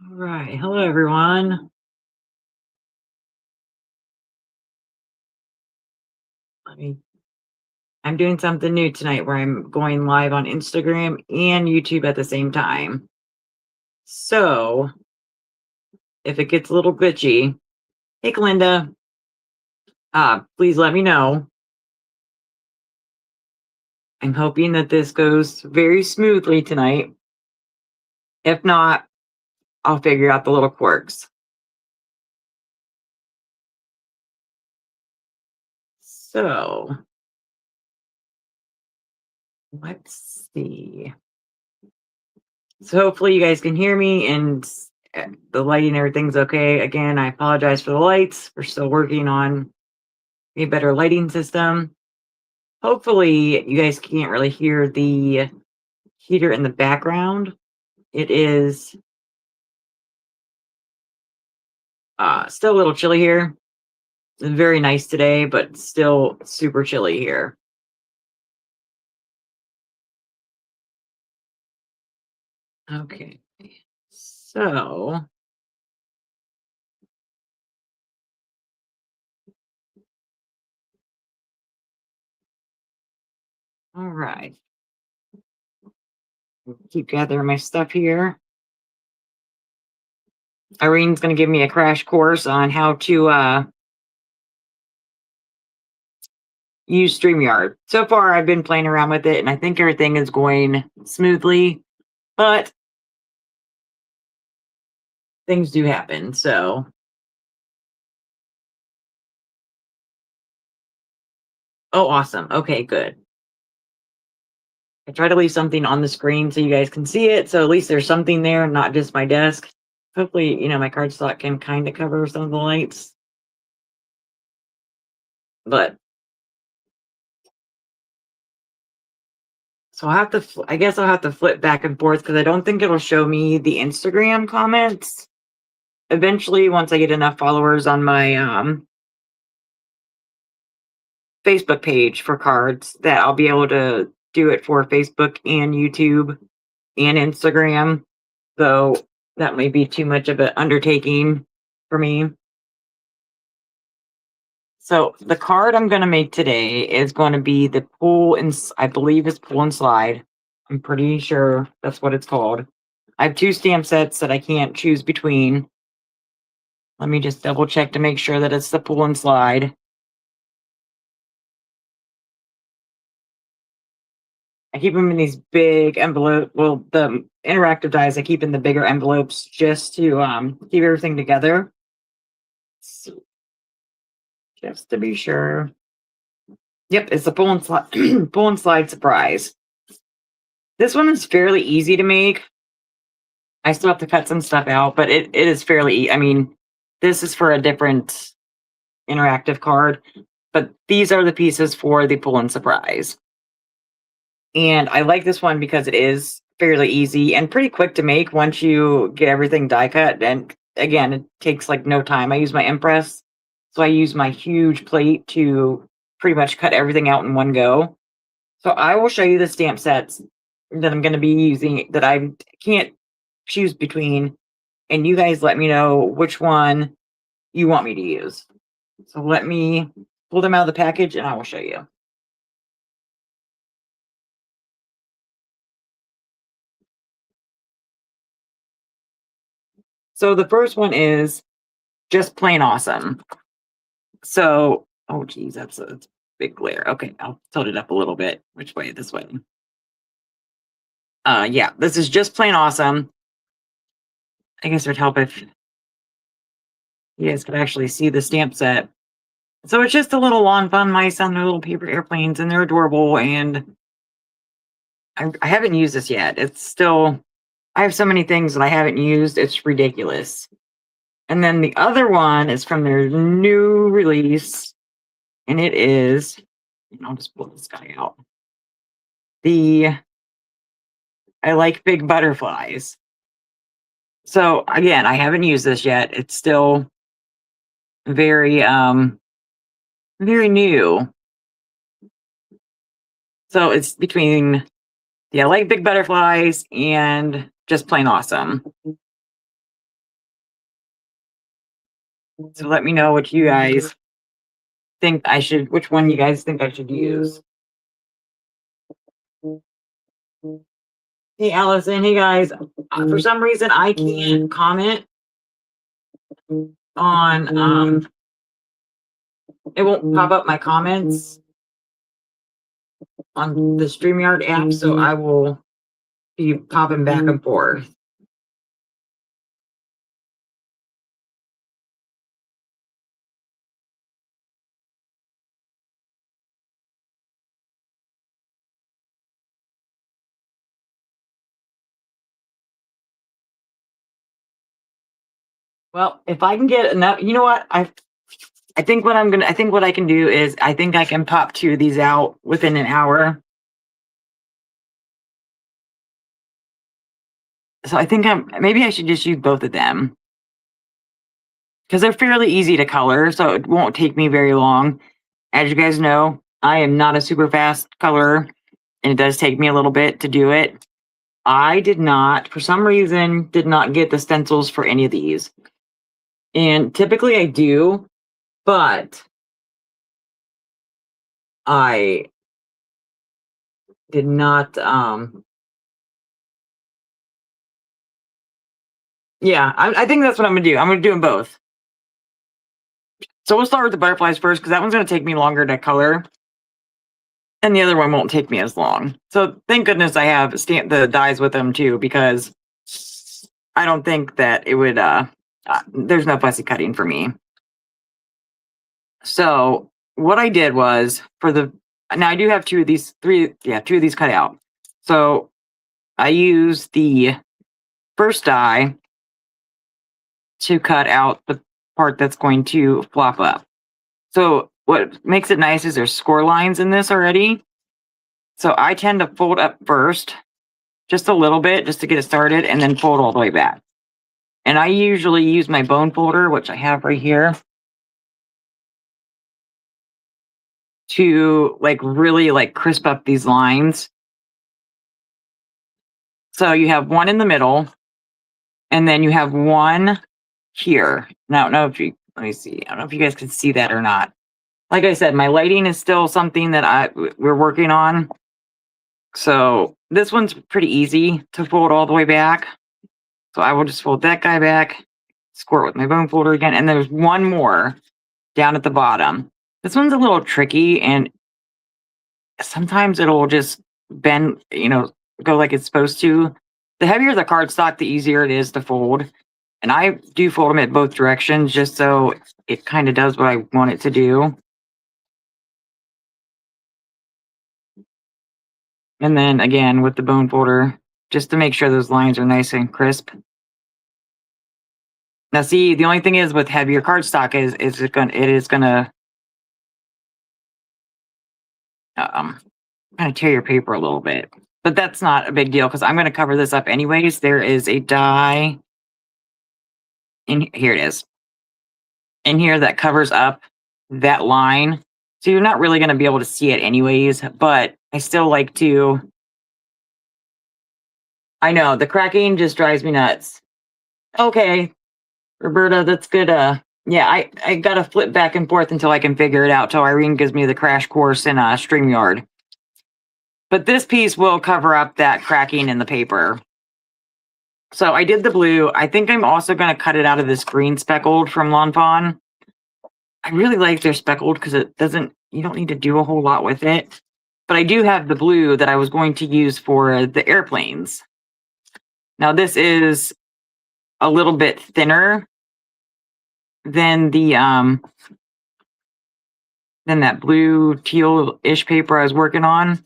All right. Hello, everyone. Let me, I'm doing something new tonight where I'm going live on Instagram and YouTube at the same time. So if it gets a little glitchy, hey, Glinda, please let me know. I'm hoping that this goes very smoothly tonight. If not, I'll figure out the little quirks. So let's see. So hopefully you guys can hear me and the lighting and everything's okay. Again, I apologize for the lights. We're still working on a better lighting system. Hopefully you guys can't really hear the heater in the background. It is still a little chilly here. It's very nice today, but still super chilly here. Okay, so all right. Keep gathering my stuff here. Irene's going to give me a crash course on how to use StreamYard. So far, I've been playing around with it, and I think everything is going smoothly, but things do happen. So, oh, awesome. Okay, good. I try to leave something on the screen so you guys can see it. So at least there's something there, not just my desk. Hopefully, my card slot can kind of cover some of the lights. But so I guess I'll have to flip back and forth because I don't think it'll show me the Instagram comments. Eventually, once I get enough followers on my Facebook page for cards, that I'll be able to do it for Facebook and YouTube and Instagram. Though that may be too much of an undertaking for me. So the card I'm going to make today is going to be the pull and I believe it's pull and slide. I'm pretty sure that's what it's called. I have two stamp sets that I can't choose between. Let me just double check to make sure that it's the pull and slide. I keep them in these big envelopes. Well, the interactive dies I keep in the bigger envelopes just to keep everything together. So, just to be sure. Yep, it's the pull and slide pull and slide surprise. This one is fairly easy to make. I still have to cut some stuff out, but it is fairly. I mean, this is for a different interactive card, but these are the pieces for the pull and surprise. And I like this one because it is fairly easy and pretty quick to make once you get everything die cut. And again, it takes like no time. I use my Impress, so I use my huge plate to pretty much cut everything out in one go. So I will show you the stamp sets that I'm going to be using that I can't choose between, and you guys let me know which one you want me to use. So let me pull them out of the package and I will show you. So the first one is just plain awesome. So, oh geez, that's a big glare. Okay, I'll tilt it up a little bit. Which way? This way. Yeah, this is just plain awesome. I guess it would help if you guys could actually see the stamp set. So it's just a little lawn fun mice on their little paper airplanes, and they're adorable. And I haven't used this yet. It's still, I have so many things that I haven't used. It's ridiculous. And then the other one is from their new release, and it is, I'll just pull this guy out. I like big butterflies. So again, I haven't used this yet. It's still very, very new. So it's between the I like big butterflies and just plain awesome. So let me know what you guys think I should, which one you guys think I should use. Hey, Allison. Hey, guys. For some reason, I can't comment on, it won't pop up my comments on the StreamYard app, so I will be popping back and forth. Well, if I can get enough, you know what? I think what I can do is I think I can pop 2 of these out within an hour. So I think maybe I should just use both of them because they're fairly easy to color, so it won't take me very long. As you guys know, I am not a super fast colorer, and it does take me a little bit to do it. I did not, for some reason, did not get the stencils for any of these. And typically I do, but I did not, yeah, I think that's what I'm gonna do. I'm gonna do them both. So we'll start with the butterflies first, because that one's gonna take me longer to color. And the other one won't take me as long. So thank goodness I have the dies with them too, because I don't think that it would, there's no fussy cutting for me. So what I did was now I do have 2 of these, 2 of these cut out. So I use the first die to cut out the part that's going to flop up. So what makes it nice is there's score lines in this already. So I tend to fold up first, just a little bit, just to get it started, and then fold all the way back. And I usually use my bone folder, which I have right here, to really crisp up these lines. So you have one in the middle, and then you have one here. Now, I don't know if let me see. I don't know if you guys can see that or not. Like I said, my lighting is still something that we're working on. So this one's pretty easy to fold all the way back. So I will just fold that guy back, score it with my bone folder again, and there's one more down at the bottom. This one's a little tricky, and sometimes it'll just bend, go like it's supposed to. The heavier the cardstock, the easier it is to fold. And I do fold them at both directions just so it kind of does what I want it to do. And then again with the bone folder, just to make sure those lines are nice and crisp. Now see, the only thing is with heavier cardstock is it is gonna kind of tear your paper a little bit. But that's not a big deal because I'm going to cover this up anyways. There is a die here it is. In here that covers up that line. So you're not really going to be able to see it anyways, but I still like to. I know, the cracking just drives me nuts. Okay, Roberta, that's good. Yeah, I got to flip back and forth until I can figure it out, till Irene gives me the crash course in StreamYard. But this piece will cover up that cracking in the paper. So I did the blue. I think I'm also going to cut it out of this green speckled from Lawn Fawn. I really like their speckled because you don't need to do a whole lot with it. But I do have the blue that I was going to use for the airplanes. Now this is a little bit thinner than than that blue teal-ish paper I was working on.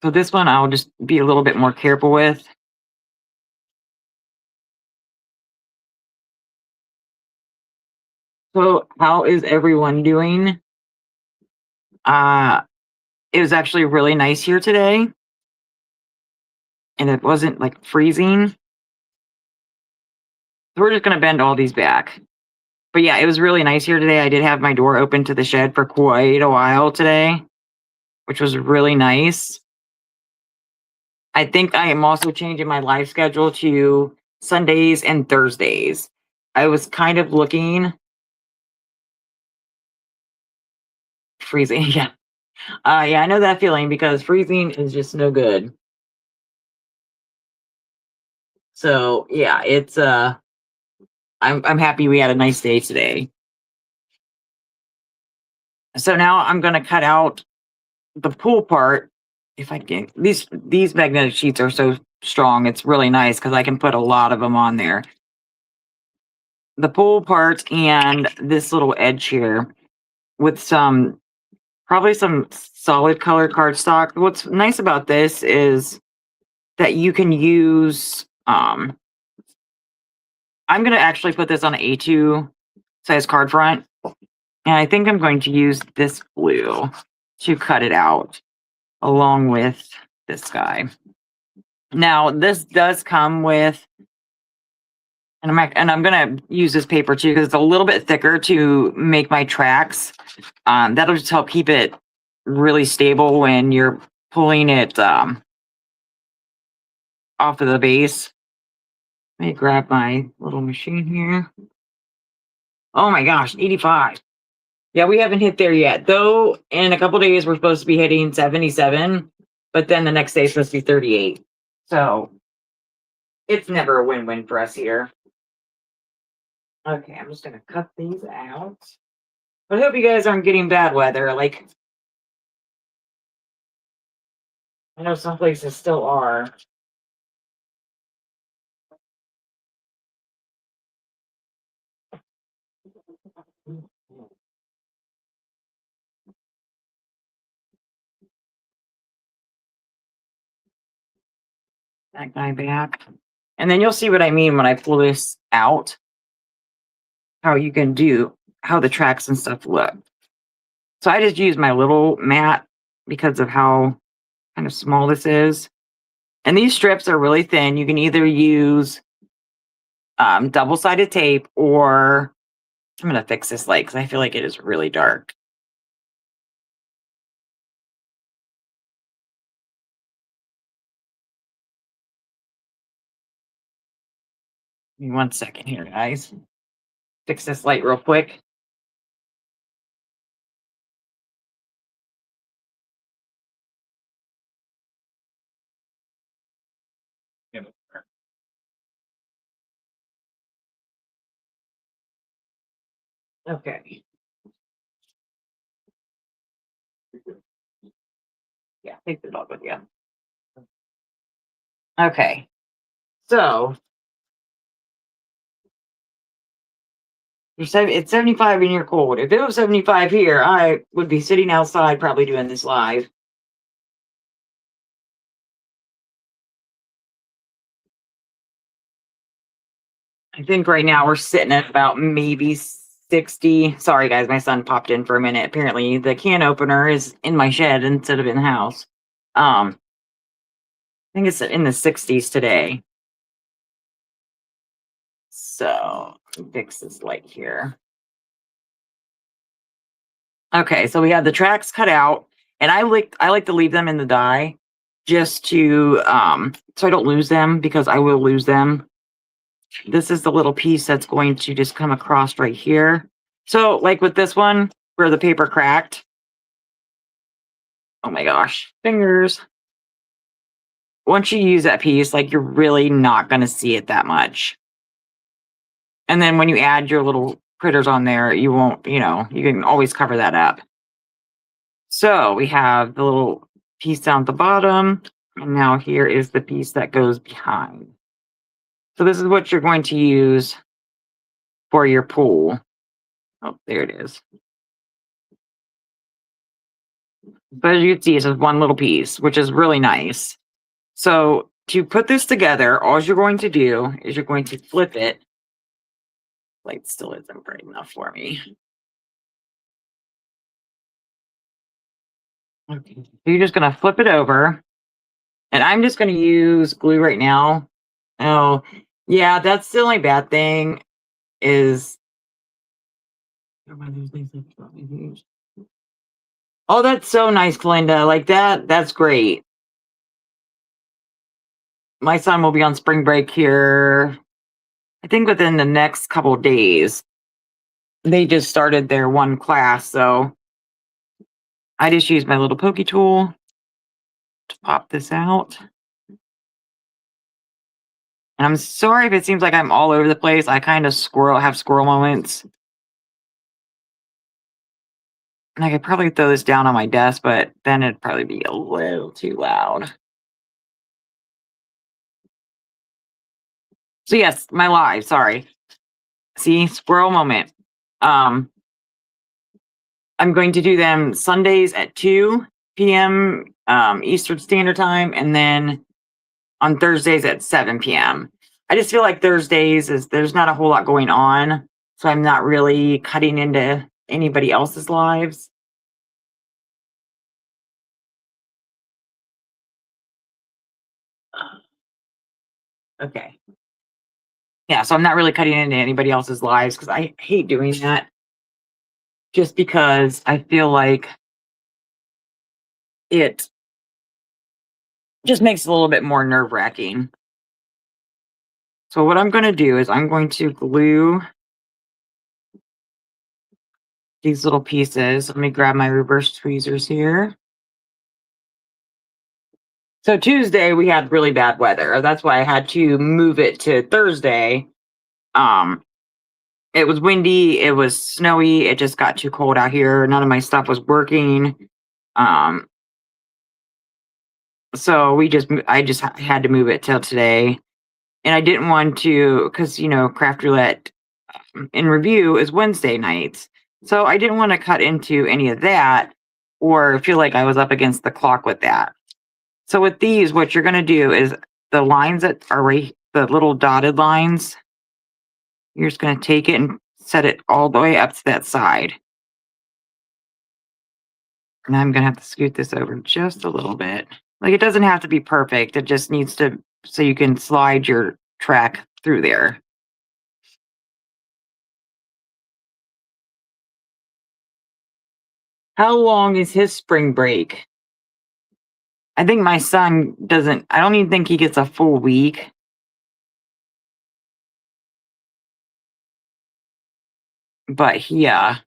So this one I'll just be a little bit more careful with. So how is everyone doing? It was actually really nice here today. And it wasn't like freezing. So we're just gonna bend all these back. But yeah, it was really nice here today. I did have my door open to the shed for quite a while today, which was really nice. I think I am also changing my live schedule to Sundays and Thursdays. I was kind of looking freezing. Yeah. Yeah, I know that feeling because freezing is just no good. So yeah, it's I'm happy we had a nice day today. So now I'm gonna cut out the pool part. If I can, these magnetic sheets are so strong. It's really nice because I can put a lot of them on there. The pool part and this little edge here with some probably some solid colored cardstock. What's nice about this is that you can use I'm going to actually put this on an A2 size card front, and I think I'm going to use this blue to cut it out along with this guy. Now this does come with, and I'm going to use this paper too because it's a little bit thicker to make my tracks. That'll just help keep it really stable when you're pulling it off of the base. Let me grab my little machine here. Oh my gosh, 85. Yeah, we haven't hit there yet. Though in a couple days we're supposed to be hitting 77, but then the next day is supposed to be 38. So it's never a win-win for us here. Okay, I'm just gonna cut these out. But I hope you guys aren't getting bad weather. Like, I know some places still are. That guy back. And then you'll see what I mean when I pull this out. How you can do, how the tracks and stuff look. So I just use my little mat because of how kind of small this is. And these strips are really thin. You can either use double-sided tape, or I'm going to fix this light because I feel like it is really dark. Give me 1 second here, guys. Fix this light real quick. Okay. Yeah, take the dog with you. Okay. So it's 75 and you're cold. If it was 75 here, I would be sitting outside probably doing this live. I think right now we're sitting at about maybe 60. Sorry, guys, my son popped in for a minute. Apparently, the can opener is in my shed instead of in the house. I think it's in the 60s today. So fix this light here. Okay, so we have the tracks cut out, and I like to leave them in the die just to so I don't lose them, because I will lose them. This is the little piece that's going to just come across right here. So like with this one where the paper cracked. Oh my gosh, fingers. Once you use that piece, like, you're really not going to see it that much. And then when you add your little critters on there, you won't, you can always cover that up. So we have the little piece down at the bottom, and now here is the piece that goes behind. So this is what you're going to use for your pool. Oh, there it is. But as you can see, it's just one little piece, which is really nice. So to put this together, all you're going to do is you're going to flip it. Light still isn't bright enough for me. Okay. So you're just going to flip it over. And I'm just going to use glue right now. Oh, yeah, that's the only bad thing is... Oh, that's so nice, Glinda. Like that's great. My son will be on spring break here I think within the next couple of days, they just started their one class. So I just used my little pokey tool to pop this out. And I'm sorry if it seems like I'm all over the place. I kind of have squirrel moments. And I could probably throw this down on my desk, but then it'd probably be a little too loud. So yes, my live, sorry. See, squirrel moment. I'm going to do them Sundays at 2 p.m. Eastern Standard Time, and then on Thursdays at 7 p.m. I just feel like Thursdays there's not a whole lot going on, so I'm not really cutting into anybody else's lives. Okay. Yeah, so I'm not really cutting into anybody else's lives because I hate doing that just because I feel like it just makes it a little bit more nerve-wracking. So what I'm going to do is I'm going to glue these little pieces. Let me grab my reverse tweezers here. So Tuesday we had really bad weather. That's why I had to move it to Thursday. It was windy, it was snowy, it just got too cold out here. None of my stuff was working. So I just had to move it till today. And I didn't want to, because Craft Roulette in review is Wednesday nights. So I didn't want to cut into any of that or feel like I was up against the clock with that. So with these, what you're going to do is the lines that are right, the little dotted lines, you're just going to take it and set it all the way up to that side. And I'm going to have to scoot this over just a little bit. Like, it doesn't have to be perfect. It just needs to, so you can slide your track through there. How long is his spring break? I think my son I don't even think he gets a full week. But yeah,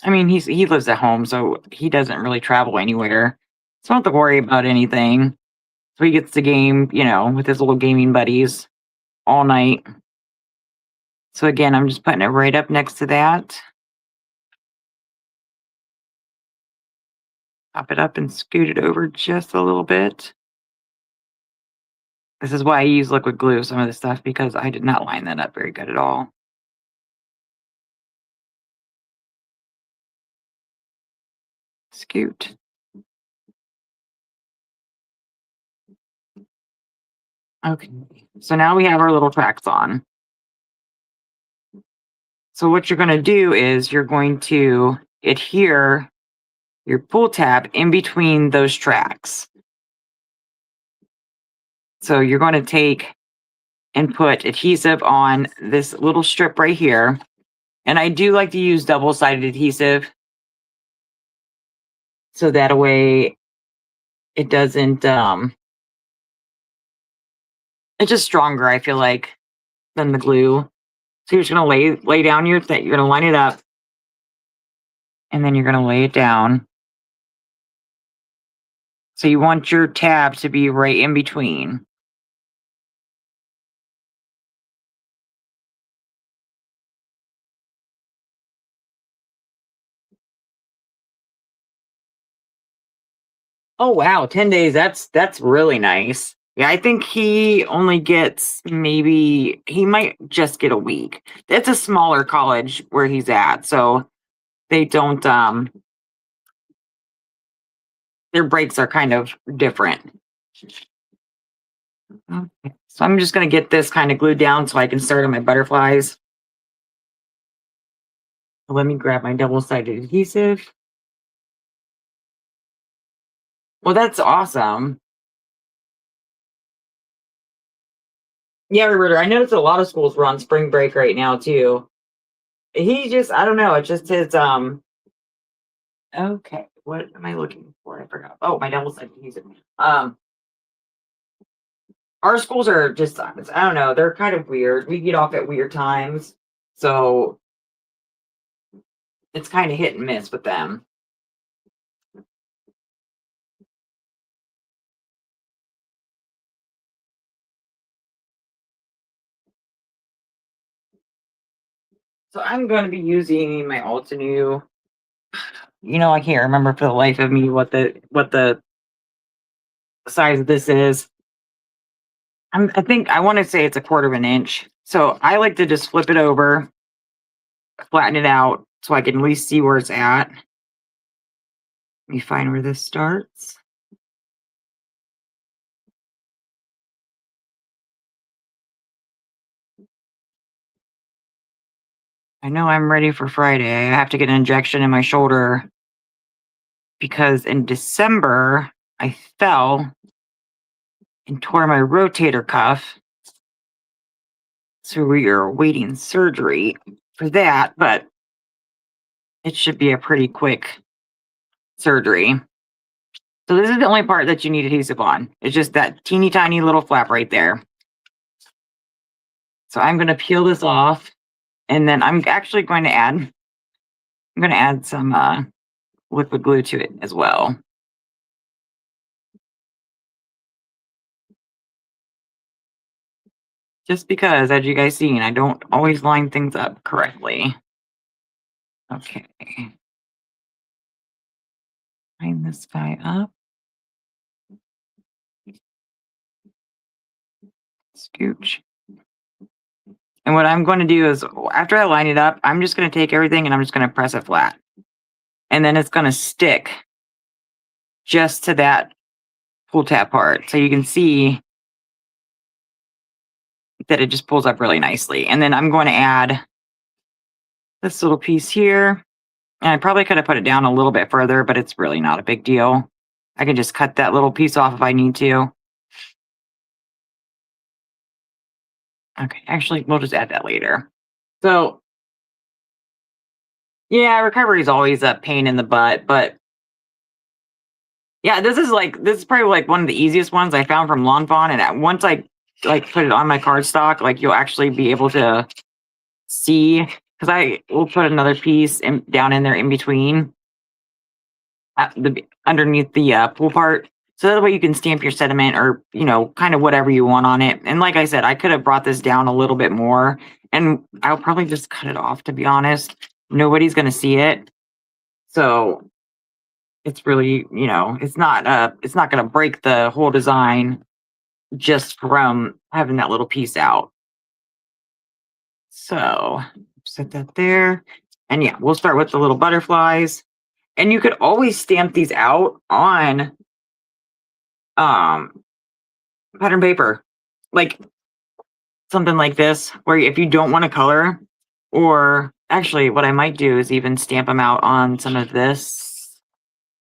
I mean, he lives at home, so he doesn't really travel anywhere. So I don't have to worry about anything. So he gets to game, with his little gaming buddies all night. So again, I'm just putting it right up next to that. Pop it up and scoot it over just a little bit. This is why I use liquid glue, some of the stuff, because I did not line that up very good at all. Scoot. Okay, so now we have our little tracks on. So what you're going to do is you're going to adhere your pull tab in between those tracks. So you're going to take and put adhesive on this little strip right here. And I do like to use double-sided adhesive. So that way it doesn't, it's just stronger, I feel like, than the glue. So you're just going to lay down your thing. You're going to line it up. And then you're going to lay it down. So you want your tab to be right in between. Oh wow, 10 days. That's really nice. Yeah, I think he only gets he might just get a week. It's a smaller college where he's at, so they don't their breaks are kind of different. Okay. So I'm just going to get this kind of glued down so I can start on my butterflies. Let me grab my double-sided adhesive. Well, that's awesome. Yeah, Roberta, I noticed a lot of schools were on spring break right now too. I don't know, it's just his okay, what am I looking for? I forgot. Oh, my double-sided adhesive. our schools are just, I don't know, they're kind of weird. We get off at weird times. So it's kind of hit and miss with them. So I'm going to be using my Autoimmune. I can't remember for the life of me what the size of this is. I think I want to say it's 1/4 of an inch. So I like to just flip it over, flatten it out so I can at least see where it's at. Let me find where this starts. I know I'm ready for Friday. I have to get an injection in my shoulder because in December I fell and tore my rotator cuff. So we are awaiting surgery for that, but it should be a pretty quick surgery. So this is the only part that you need adhesive on. It's just that teeny tiny little flap right there. So I'm going to peel this off, and then I'm actually going to add some liquid glue to it as well. Just because, as you guys seen, I don't always line things up correctly. Okay. Line this guy up. Scooch. And what I'm going to do is, after I line it up, I'm just going to take everything and I'm just going to press it flat. And then it's going to stick just to that pull tab part. So you can see that it just pulls up really nicely. And then I'm going to add this little piece here. And I probably could have put it down a little bit further, but it's really not a big deal. I can just cut that little piece off if I need to. Okay, actually, we'll just add that later. So, yeah, recovery is always a pain in the butt, but yeah, this is probably like one of the easiest ones I found from Lawn Fawn. And once I put it on my cardstock, you'll actually be able to see, because I will put another piece down in there in between underneath the pull part. So that way you can stamp your sediment or, kind of whatever you want on it. And like I said, I could have brought this down a little bit more, and I'll probably just cut it off, to be honest. Nobody's going to see it. So it's really, it's not going to break the whole design just from having that little piece out. So set that there. And yeah, we'll start with the little butterflies. And you could always stamp these out on pattern paper, like something like this, where if you don't want to color, or actually what I might do is even stamp them out on some of this.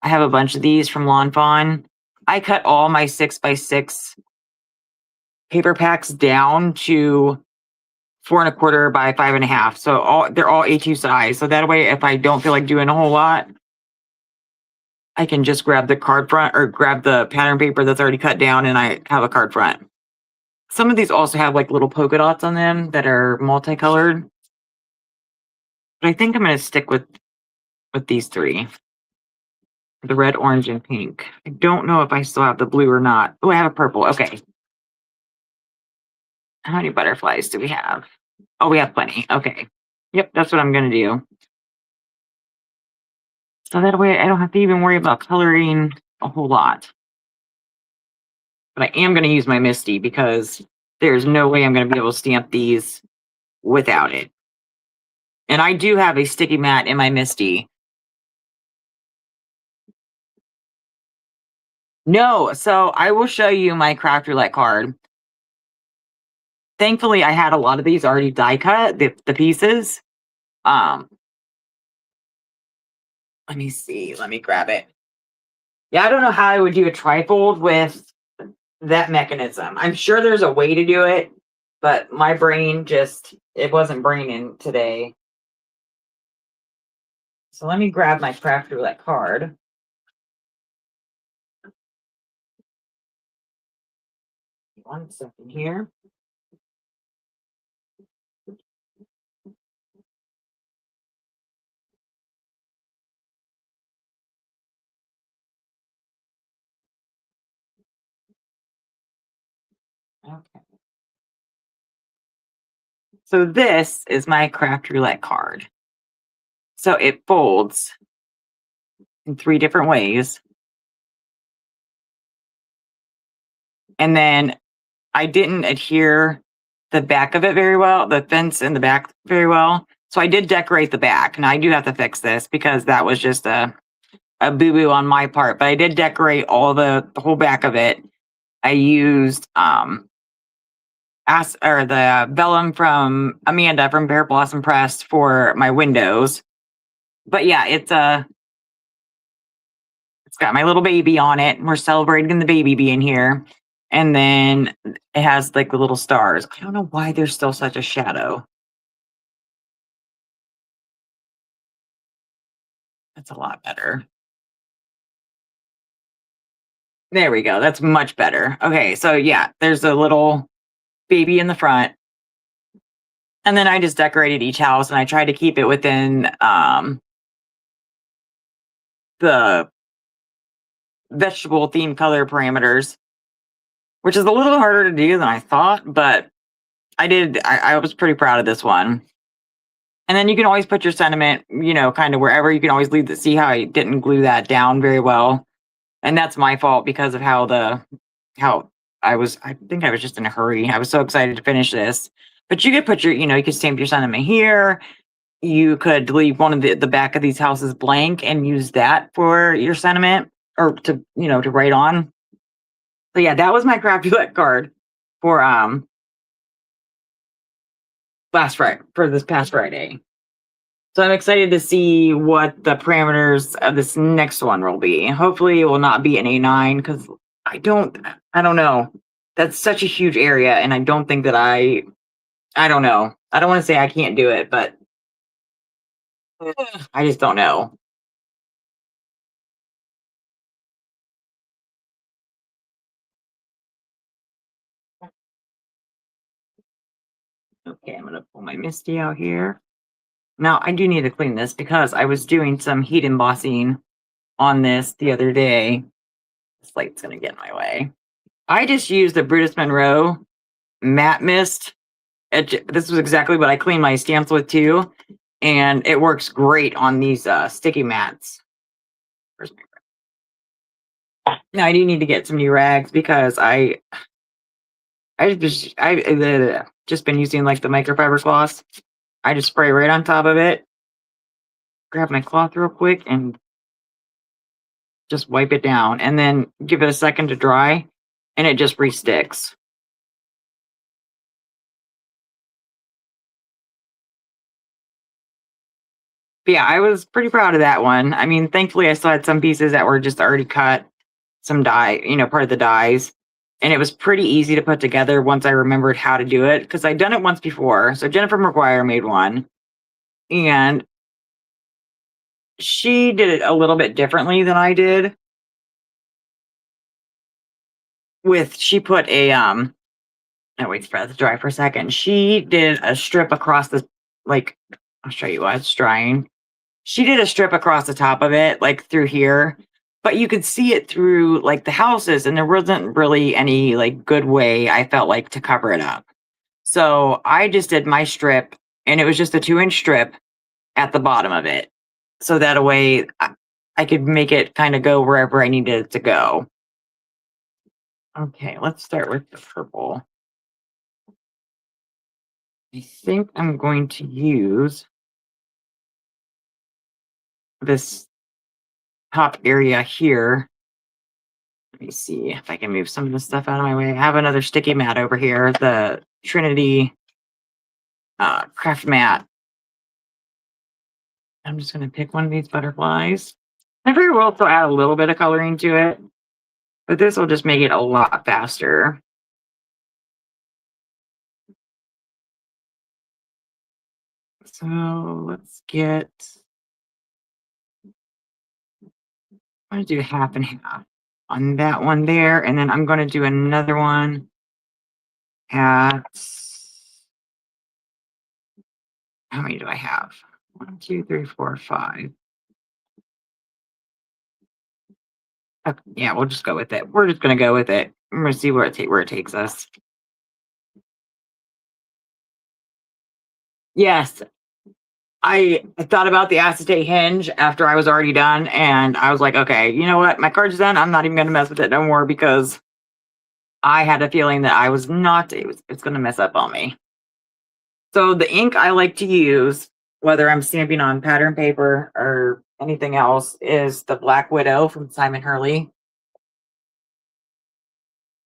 I have a bunch of these from Lawn Fawn. I cut all my 6x6 paper packs down to 4 1/4 by 5 1/2. So they're all A2 size. So that way, if I don't feel like doing a whole lot, I can just grab the card front or grab the pattern paper that's already cut down, and I have a card front. Some of these also have little polka dots on them that are multicolored. But I think I'm going to stick with these three. The red, orange, and pink. I don't know if I still have the blue or not. Oh, I have a purple. Okay. How many butterflies do we have? Oh, we have plenty. Okay. Yep, that's what I'm going to do. So that way I don't have to even worry about coloring a whole lot. But I am going to use my Misty because there's no way I'm going to be able to stamp these without it. And I do have a sticky mat in my Misty. No, so I will show you my craft roulette card. Thankfully, I had a lot of these already die cut, the pieces. Let me see. Let me grab it. Yeah, I don't know how I would do a trifold with that mechanism. I'm sure there's a way to do it, but my brain it wasn't braining today. So let me grab my craft roulette card. 1 second here. Okay. So this is my craft roulette card. So it folds in 3 different ways. And then I didn't adhere the back of it very well, the fence in the back very well. So I did decorate the back. And I do have to fix this because that was just a boo-boo on my part. But I did decorate all the whole back of it. I used the vellum from Amanda from Bear Blossom Press for my windows. But yeah, it's got my little baby on it. We're celebrating the baby being here. And then it has like the little stars. I don't know why there's still such a shadow. That's a lot better. There we go. That's much better. Okay, so yeah, there's a little baby in the front. And then I just decorated each house and I tried to keep it within the vegetable theme color parameters, which is a little harder to do than I thought, but I was pretty proud of this one. And then you can always put your sentiment, kind of wherever. You can always see how I didn't glue that down very well. And that's my fault because of how I think I was just in a hurry. I was so excited to finish this. But you could put you could stamp your sentiment here. You could leave one of the back of these houses blank and use that for your sentiment or to write on. So yeah, that was my craft roulette card for this past Friday. So I'm excited to see what the parameters of this next one will be. Hopefully it will not be an A9 because I don't know. That's such a huge area and I don't think that I don't know. I don't want to say I can't do it, but I just don't know. Okay, I'm going to pull my Misty out here. Now, I do need to clean this because I was doing some heat embossing on this the other day. This light's going to get in my way. I just used the Brutus Monroe matte mist. This was exactly what I cleaned my stamps with too. And it works great on these sticky mats. Where's my rag? Now, I do need to get some new rags because I've just been using like the microfiber cloths. I just spray right on top of it. Grab my cloth real quick and just wipe it down and then give it a second to dry and it just re-sticks. But yeah, I was pretty proud of that one. I mean, thankfully I still had some pieces that were just already cut, some die, part of the dies. And it was pretty easy to put together once I remembered how to do it because I'd done it once before. So Jennifer McGuire made one and she did it a little bit differently than I did. She put a wait for that to dry for a second. She did a strip across the I'll show you while it's drying. She did a strip across the top of it, like through here, but you could see it through like the houses, and there wasn't really any like good way I felt like to cover it up. So I just did my strip, and it was just a 2-inch strip at the bottom of it. So that way I could make it kind of go wherever I needed it to go. Okay, let's start with the purple. I think I'm going to use this top area here. Let me see if I can move some of the stuff out of my way. I have another sticky mat over here, the Trinity craft mat. I'm just going to pick one of these butterflies. I figure we'll also add a little bit of coloring to it, but this will just make it a lot faster. So let's get, I'm going to do half and half on that one there, and then I'm going to do another one at how many do I have? 1, 2, 3, 4, 5. Okay, yeah, we'll just go with it. We're just gonna go with it. I'm gonna see where it takes us. Yes, I thought about the acetate hinge after I was already done, and I was like, okay, you know what? My card's done. I'm not even gonna mess with it no more because I had a feeling that I was not. It's gonna mess up on me. So the ink I like to use, whether I'm stamping on pattern paper or anything else, is the Black Widow from Simon Hurley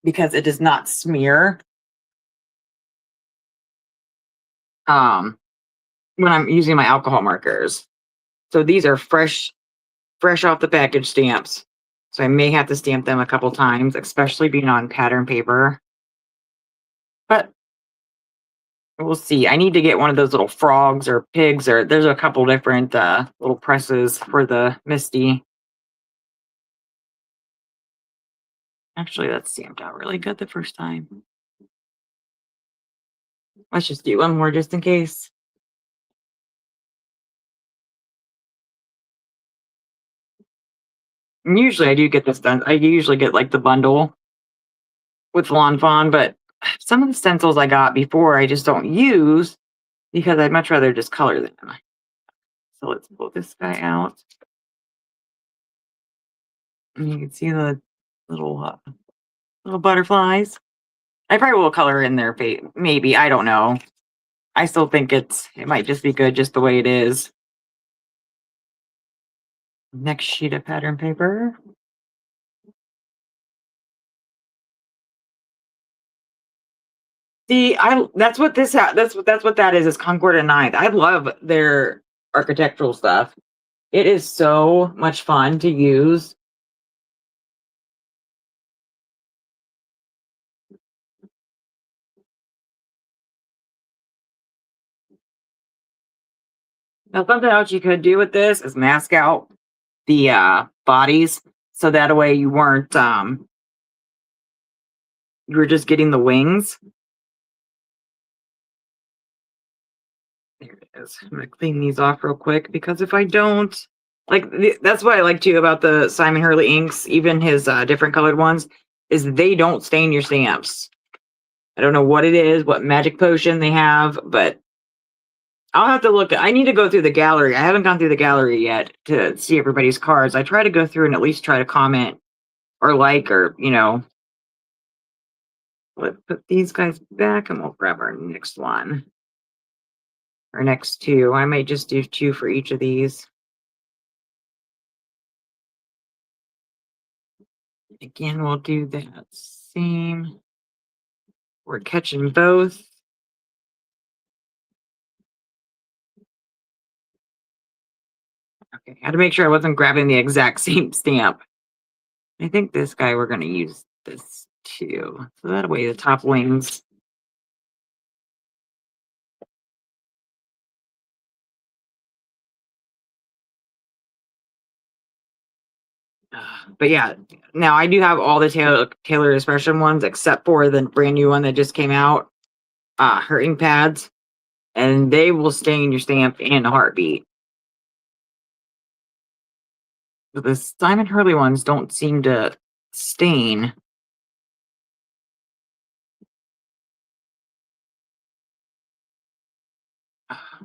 because it does not smear. Um, when I'm using my alcohol markers. So these are fresh off the package stamps. So I may have to stamp them a couple times, especially being on pattern paper. But we'll see. I need to get one of those little frogs or pigs, or there's a couple different little presses for the Misty. Actually, that stamped out really good the first time. Let's just do one more just in case. And usually I do get this done. I usually get like the bundle with Lawn Fawn, but some of the stencils I got before I just don't use because I'd much rather just color them. So let's pull this guy out. And you can see the little little butterflies. I probably will color in their face. Maybe, I don't know. I still think it might just be good just the way it is. Next sheet of pattern paper. See, that's what that's what that is Concord and Ninth. I love their architectural stuff. It is so much fun to use. Now, something else you could do with this is mask out the bodies, so that way you weren't you were just getting the wings. There it is. I'm gonna clean these off real quick because if I don't, like, that's what I like too about the Simon Hurley inks, even his different colored ones, is they don't stain your stamps. I don't know what it is, what magic potion they have, but I'll have to look. I need to go through the gallery. I haven't gone through the gallery yet to see everybody's cards. I try to go through and at least try to comment or like, or let's put these guys back and we'll grab our next one. Our next two. I might just do two for each of these. Again, we'll do that same. We're catching both. Okay, I had to make sure I wasn't grabbing the exact same stamp. I think this guy, we're going to use this too. So that way the top wings. But yeah, now I do have all the Taylor Expression ones except for the brand new one that just came out, her ink pads, and they will stain your stamp in a heartbeat. But the Simon Hurley ones don't seem to stain.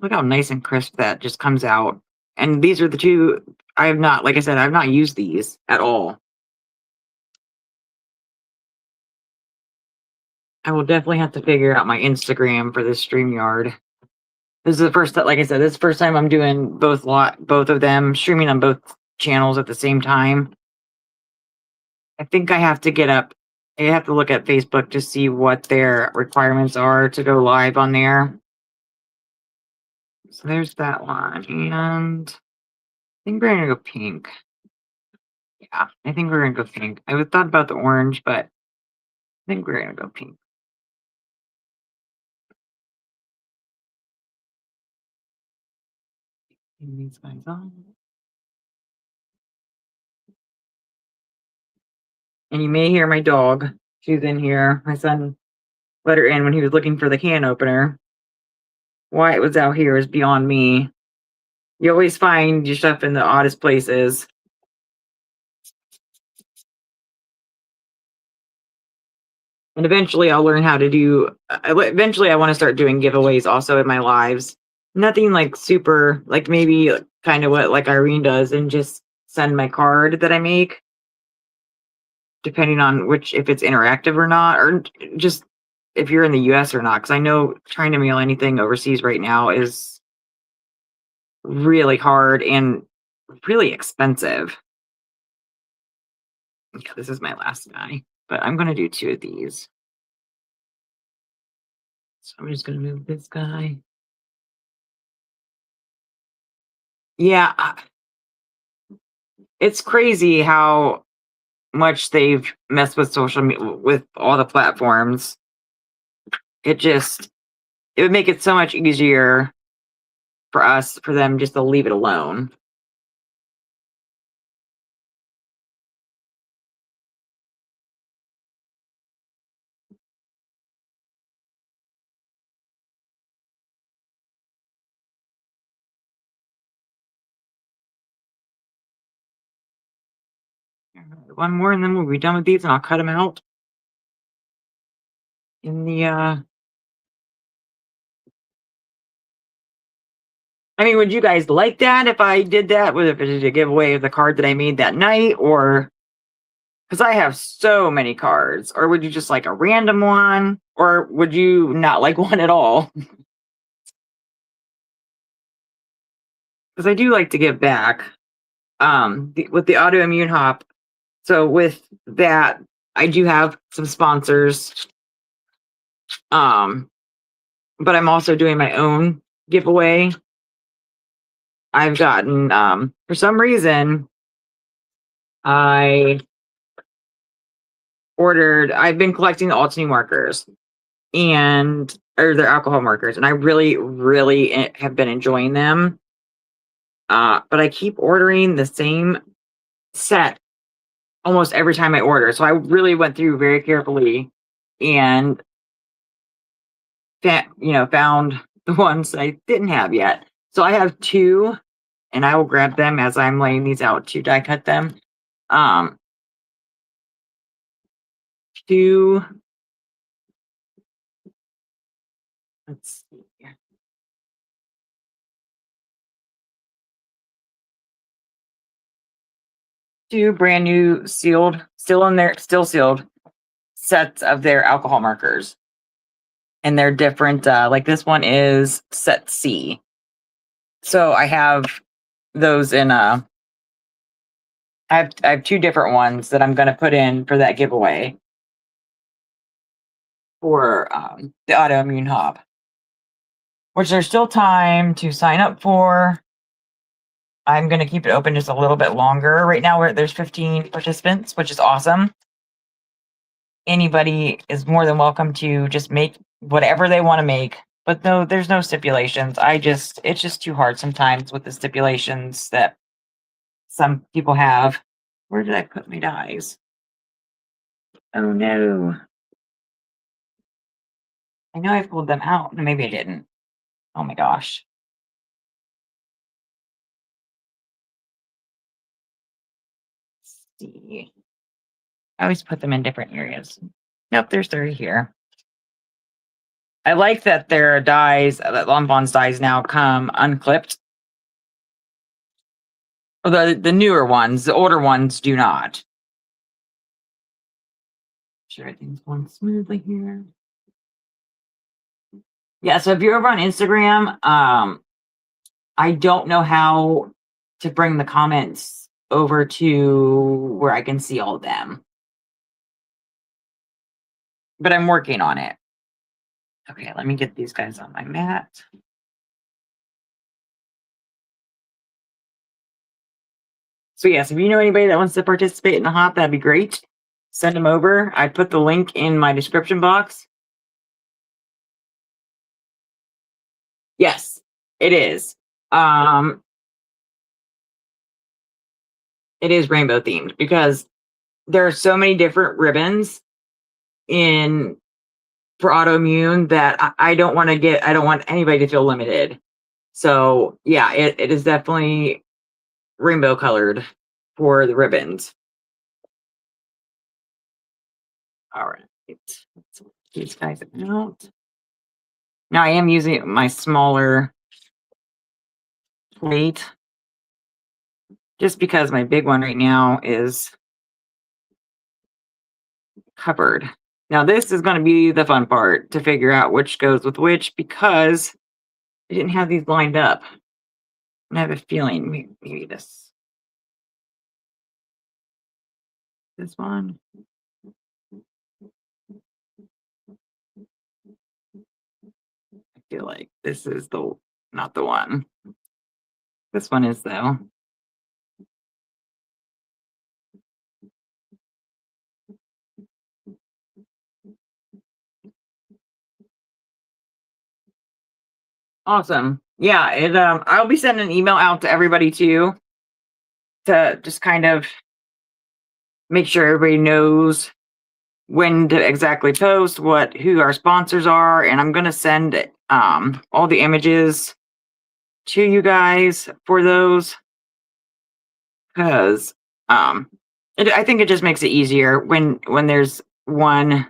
Look how nice and crisp that just comes out. And these are the two I have not, like I said, I've not used these at all. I will definitely have to figure out my Instagram for this StreamYard. This is the first time, like I said, this is the first time I'm doing both of them, streaming on both channels at the same time. I think I have to I have to look at Facebook to see what their requirements are to go live on there. So there's that one. And I think we're gonna go pink. Yeah, I think we're gonna go pink. I thought about the orange, but I think we're gonna go pink. Turn these guys on. And you may hear my dog. She's in here. My son let her in when he was looking for the can opener. Why it was out here is beyond me. You always find your stuff in the oddest places. And eventually I'll learn how to do, eventually I want to start doing giveaways also in my lives. Nothing like super, like maybe kind of what like Irene does and just send my card that I make, depending on which, if it's interactive or not, or just if you're in the US or not. Because I know trying to mail anything overseas right now is really hard and really expensive. Okay, this is my last guy, but I'm going to do 2 of these. So I'm just going to move this guy. Yeah, it's crazy how much they've messed with social media, with all the platforms. It would make it so much easier for them just to leave it alone. One more and then we'll be done with these and I'll cut them out in the I mean, would you guys like that if I did that? If it did a giveaway of the card that I made that night, or because I have so many cards, or would you just like a random one, or would you not like one at all? Because I do like to give back. With the autoimmune hop, so with that, I do have some sponsors. But I'm also doing my own giveaway. I've gotten for some reason I've been collecting the Autoimmune markers or their alcohol markers, and I really, really have been enjoying them. But I keep ordering the same set almost every time I order. So I really went through very carefully and found the ones I didn't have yet. So I have 2, and I will grab them as I'm laying these out to die cut them. 2. Let's see. 2 brand new sealed, still sealed sets of their alcohol markers. And they're different. Like this one is set C. So I have those in I have 2 different ones that I'm going to put in for that giveaway for the autoimmune hop, which there's still time to sign up for. I'm going to keep it open just a little bit longer. Right now, there's 15 participants, which is awesome. Anybody is more than welcome to just make whatever they want to make. But no, there's no stipulations. It's just too hard sometimes with the stipulations that some people have. Where did I put my dies? Oh no. I know I pulled them out. No, maybe I didn't. Oh my gosh. Let's see. I always put them in different areas. Nope, there's 30 here. I like that their dies, that Lombon's dies now come unclipped. The newer ones, the older ones do not. Sure, everything's going smoothly here. Yeah, so if you're over on Instagram, I don't know how to bring the comments over to where I can see all of them. But I'm working on it. Okay, let me get these guys on my mat. So yes, if you know anybody that wants to participate in the hop, that'd be great. Send them over. I put the link in my description box. Yes, it is. It is rainbow themed because there are so many different ribbons in for autoimmune that I don't want to get, I don't want anybody to feel limited. So yeah, it is definitely rainbow colored for the ribbons. All right. Let's work these guys out. Now I am using my smaller plate just because my big one right now is covered. Now this is going to be the fun part to figure out which goes with which because I didn't have these lined up. I have a feeling maybe this one. I feel like this is not the one. This one is though. Awesome. Yeah, I'll be sending an email out to everybody too to just kind of make sure everybody knows when to exactly post, who our sponsors are, and I'm gonna send all the images to you guys for those because I think it just makes it easier when there's one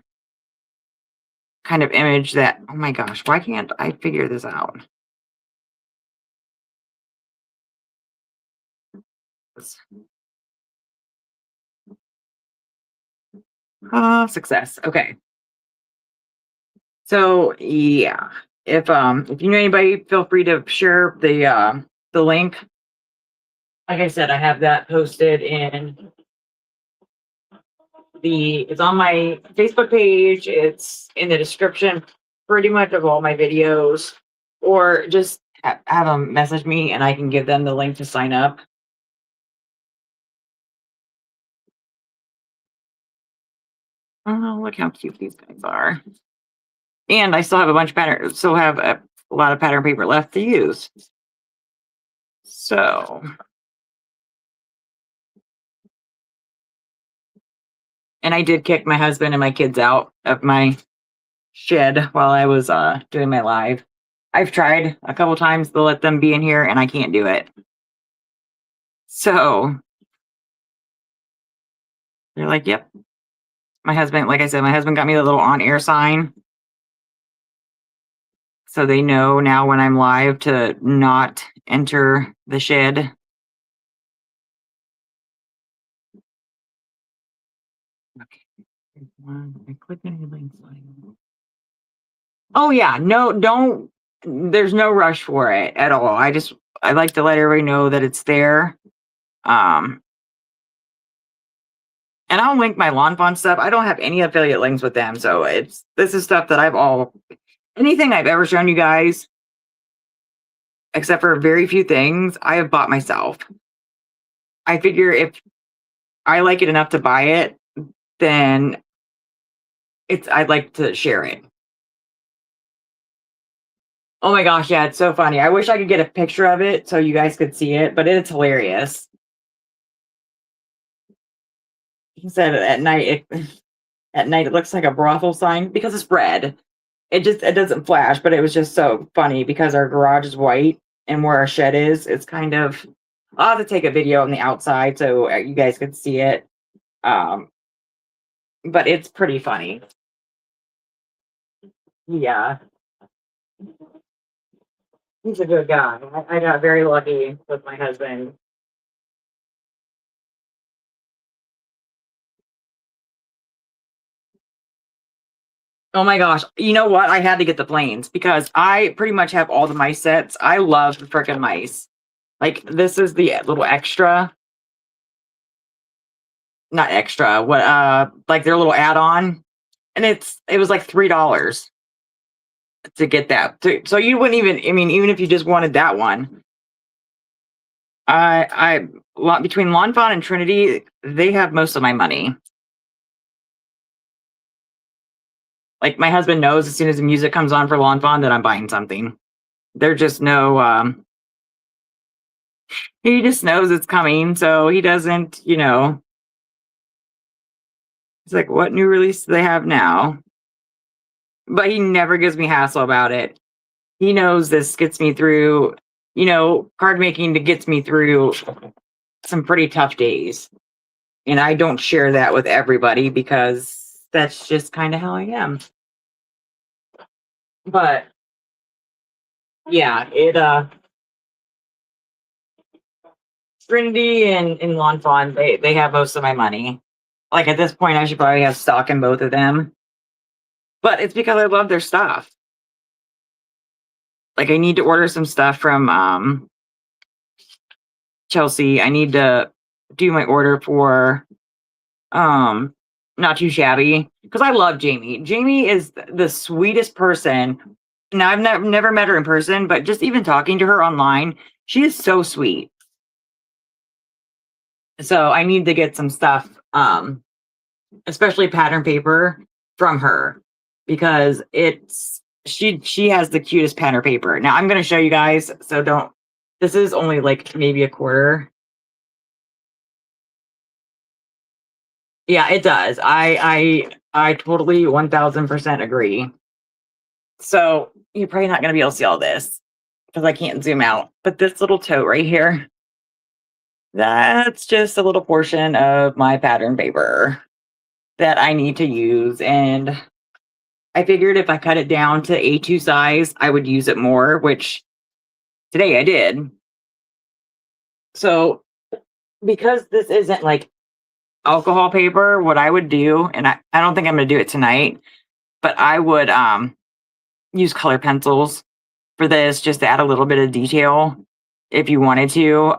kind of image that, oh my gosh, why can't I figure this out? Success. Okay. So yeah, if you know anybody, feel free to share the link. Like I said, I have that posted in it's on my Facebook page. It's in the description pretty much of all my videos, or just have them message me and I can give them the link to sign up. Oh, look how cute these guys are. And I still have a bunch of pattern, still have a lot of pattern paper left to use. So, and I did kick my husband and my kids out of my shed while I was doing my live. I've tried a couple times to let them be in here and I can't do it. So they're like, yep. My husband, like I said, my husband got me the little on-air sign. So they know now when I'm live to not enter the shed. Okay. I click any links. Oh yeah, no, don't. There's no rush for it at all. I like to let everybody know that it's there. And I'll link my Lawn Fawn stuff. I don't have any affiliate links with them, so this is stuff that anything I've ever shown you guys, except for very few things, I have bought myself. I figure if I like it enough to buy it, then I'd like to share it. Oh my gosh, yeah, it's so funny. I wish I could get a picture of it so you guys could see it, but it's hilarious. He said at night it looks like a brothel sign because it's red. It doesn't flash, but it was just so funny because our garage is white and where our shed is, it's kind of, I'll have to take a video on the outside so you guys could see it. But it's pretty funny. Yeah. He's a good guy. I got very lucky with my husband. Oh my gosh. You know what? I had to get the planes because I pretty much have all the mice sets. I love the freaking mice. Like this is the little extra. Not extra. What like their little add-on. And it was like $3 to get that. So you wouldn't even, I mean, even if you just wanted that one. Between Lawn Fawn and Trinity, they have most of my money. Like my husband knows as soon as the music comes on for Lawn Fawn that I'm buying something. There just no he just knows it's coming, so he doesn't, he's like, what new release do they have now? but he never gives me hassle about it. He knows this gets me through, card making that gets me through some pretty tough days. And I don't share that with everybody because that's just kind of how I am. But yeah, Trinity and Lawn Fawn, they have most of my money. Like at this point, I should probably have stock in both of them. But it's because I love their stuff. Like I need to order some stuff from Chelsea. I need to do my order for Not Too Shabby because I love Jamie. Jamie is the sweetest person. Now I've never met her in person, but just even talking to her online, she is so sweet. So I need to get some stuff, especially pattern paper from her because she has the cutest pattern paper. Now I'm going to show you guys. So this is only like maybe a quarter. Yeah, it does. I totally 1000% agree. So you're probably not going to be able to see all this because I can't zoom out. But this little tote right here, that's just a little portion of my pattern paper that I need to use. And I figured if I cut it down to A2 size, I would use it more, which today I did. So because this isn't like alcohol paper, what I would do, and I don't think I'm going to do it tonight, but I would use color pencils for this just to add a little bit of detail if you wanted to.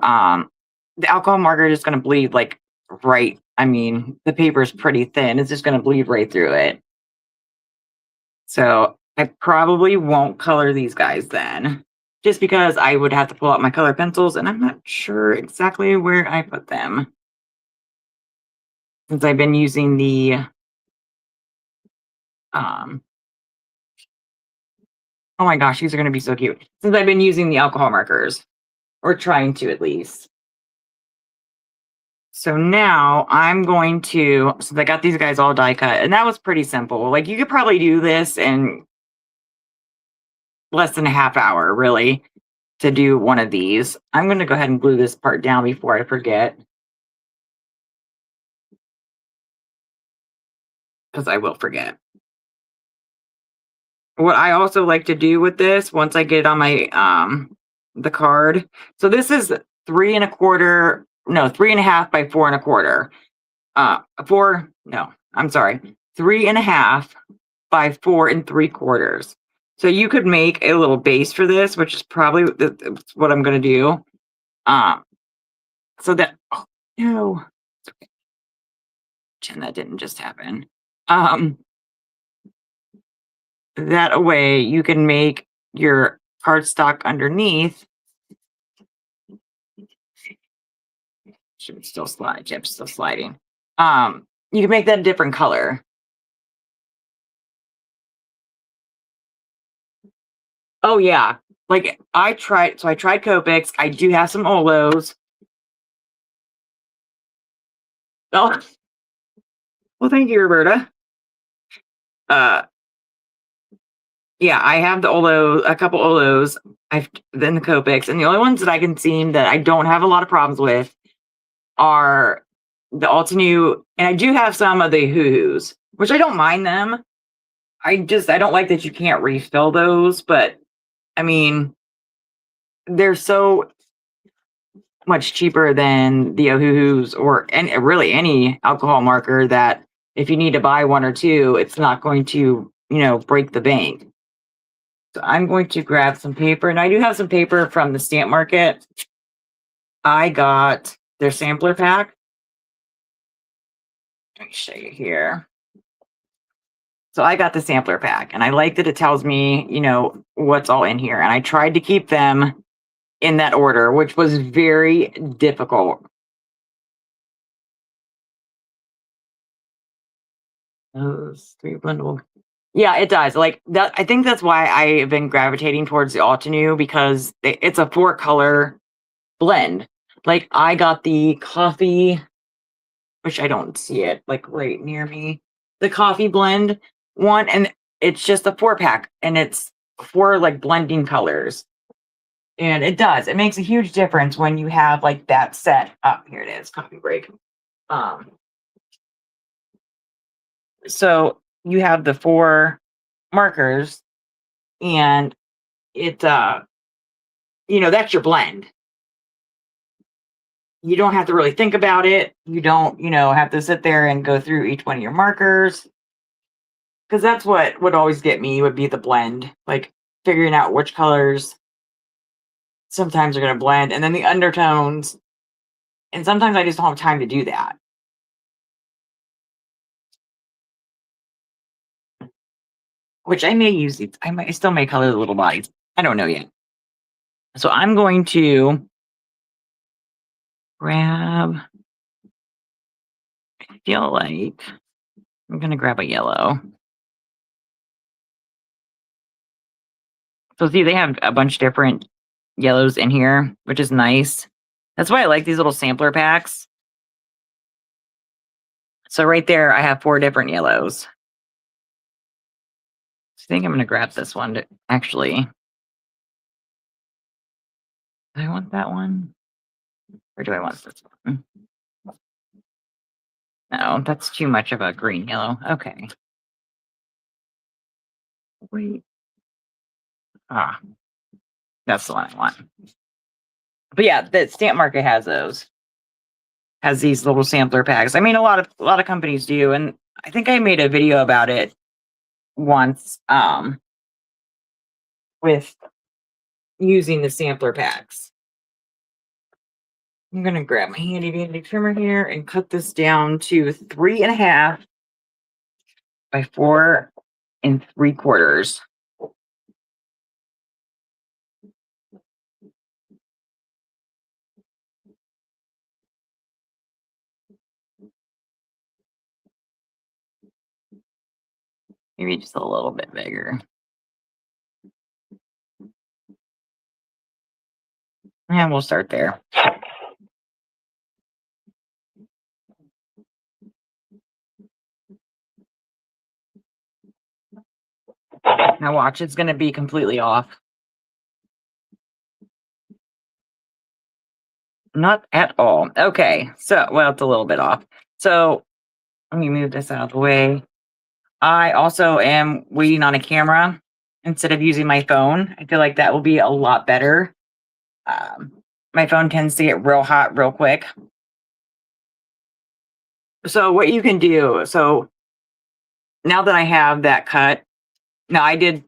The alcohol marker is just going to bleed like the paper is pretty thin. It's just going to bleed right through it. So I probably won't color these guys then, just because I would have to pull out my color pencils and I'm not sure exactly where I put them. Since I've been using the oh my gosh, these are going to be so cute. Since I've been using the alcohol markers, or trying to at least. So now I'm going to, since I got these guys all die cut, and that was pretty simple. Like you could probably do this in less than a half hour, really, to do one of these. I'm going to go ahead and glue this part down before I forget. Because I will forget. What I also like to do with this, once I get it on my the card. So this is 3.25, 3.5 by 4.25. 3.5 by 4.75. So you could make a little base for this, which is probably what I'm going to do. So that, oh no, and that didn't just happen. That way you can make your cardstock underneath. Should still slide. Yep, still sliding. You can make that a different color. Oh yeah, like I tried Copics. I do have some Olos. Oh, well, thank you, Roberta. Yeah, I have a couple Olos. I've then the Copics, and the only ones that I can seem that I don't have a lot of problems with are the Autoimmune, and I do have some of the Hoo-Hoos, which I don't mind them. I don't like that you can't refill those, but I mean, they're so much cheaper than the Hoo-Hoos or really any alcohol marker that if you need to buy one or two, it's not going to, break the bank. So I'm going to grab some paper, and I do have some paper from the stamp market. I got their sampler pack. Let me show you here. So I got the sampler pack, and I like that it tells me, what's all in here. And I tried to keep them in that order, which was very difficult. Those 3 blendable. Yeah, it does. Like that. I think that's why I've been gravitating towards the Autoimmune because it's a 4-color blend. Like I got the coffee, which I don't see it like right near me. The coffee blend one, and it's just a 4-pack, and it's 4 like blending colors. And it makes a huge difference when you have like that set up. Here it is, coffee break. So you have the 4 markers, and it that's your blend. You don't have to really think about it. You don't, have to sit there and go through each one of your markers. Because that's what would always get me, would be the blend. Like figuring out which colors sometimes are going to blend, and then the undertones. And sometimes I just don't have time to do that. Which I may use it. I still may color the little bodies. I don't know yet. So I'm going to grab, I feel like I'm going to grab a yellow. So see, they have a bunch of different yellows in here, which is nice. That's why I like these little sampler packs. So right there, I have 4 different yellows. I think I'm going to grab this one to actually. Do I want that one? Or do I want this one? No, that's too much of a green yellow. Okay. Wait. That's the one I want. But yeah, the Stamp Market has those. Has these little sampler packs. I mean, a lot of companies do, and I think I made a video about it once with using the sampler packs. I'm gonna grab my handy dandy trimmer here and cut this down to 3.5 by 4 3/4. Maybe just a little bit bigger. And we'll start there. Now watch, it's going to be completely off. Not at all. Okay, so, well, it's a little bit off. So let me move this out of the way. I also am waiting on a camera instead of using my phone. I feel like that will be a lot better. My phone tends to get real hot real quick. So what you can do, so now that I have that cut, now I did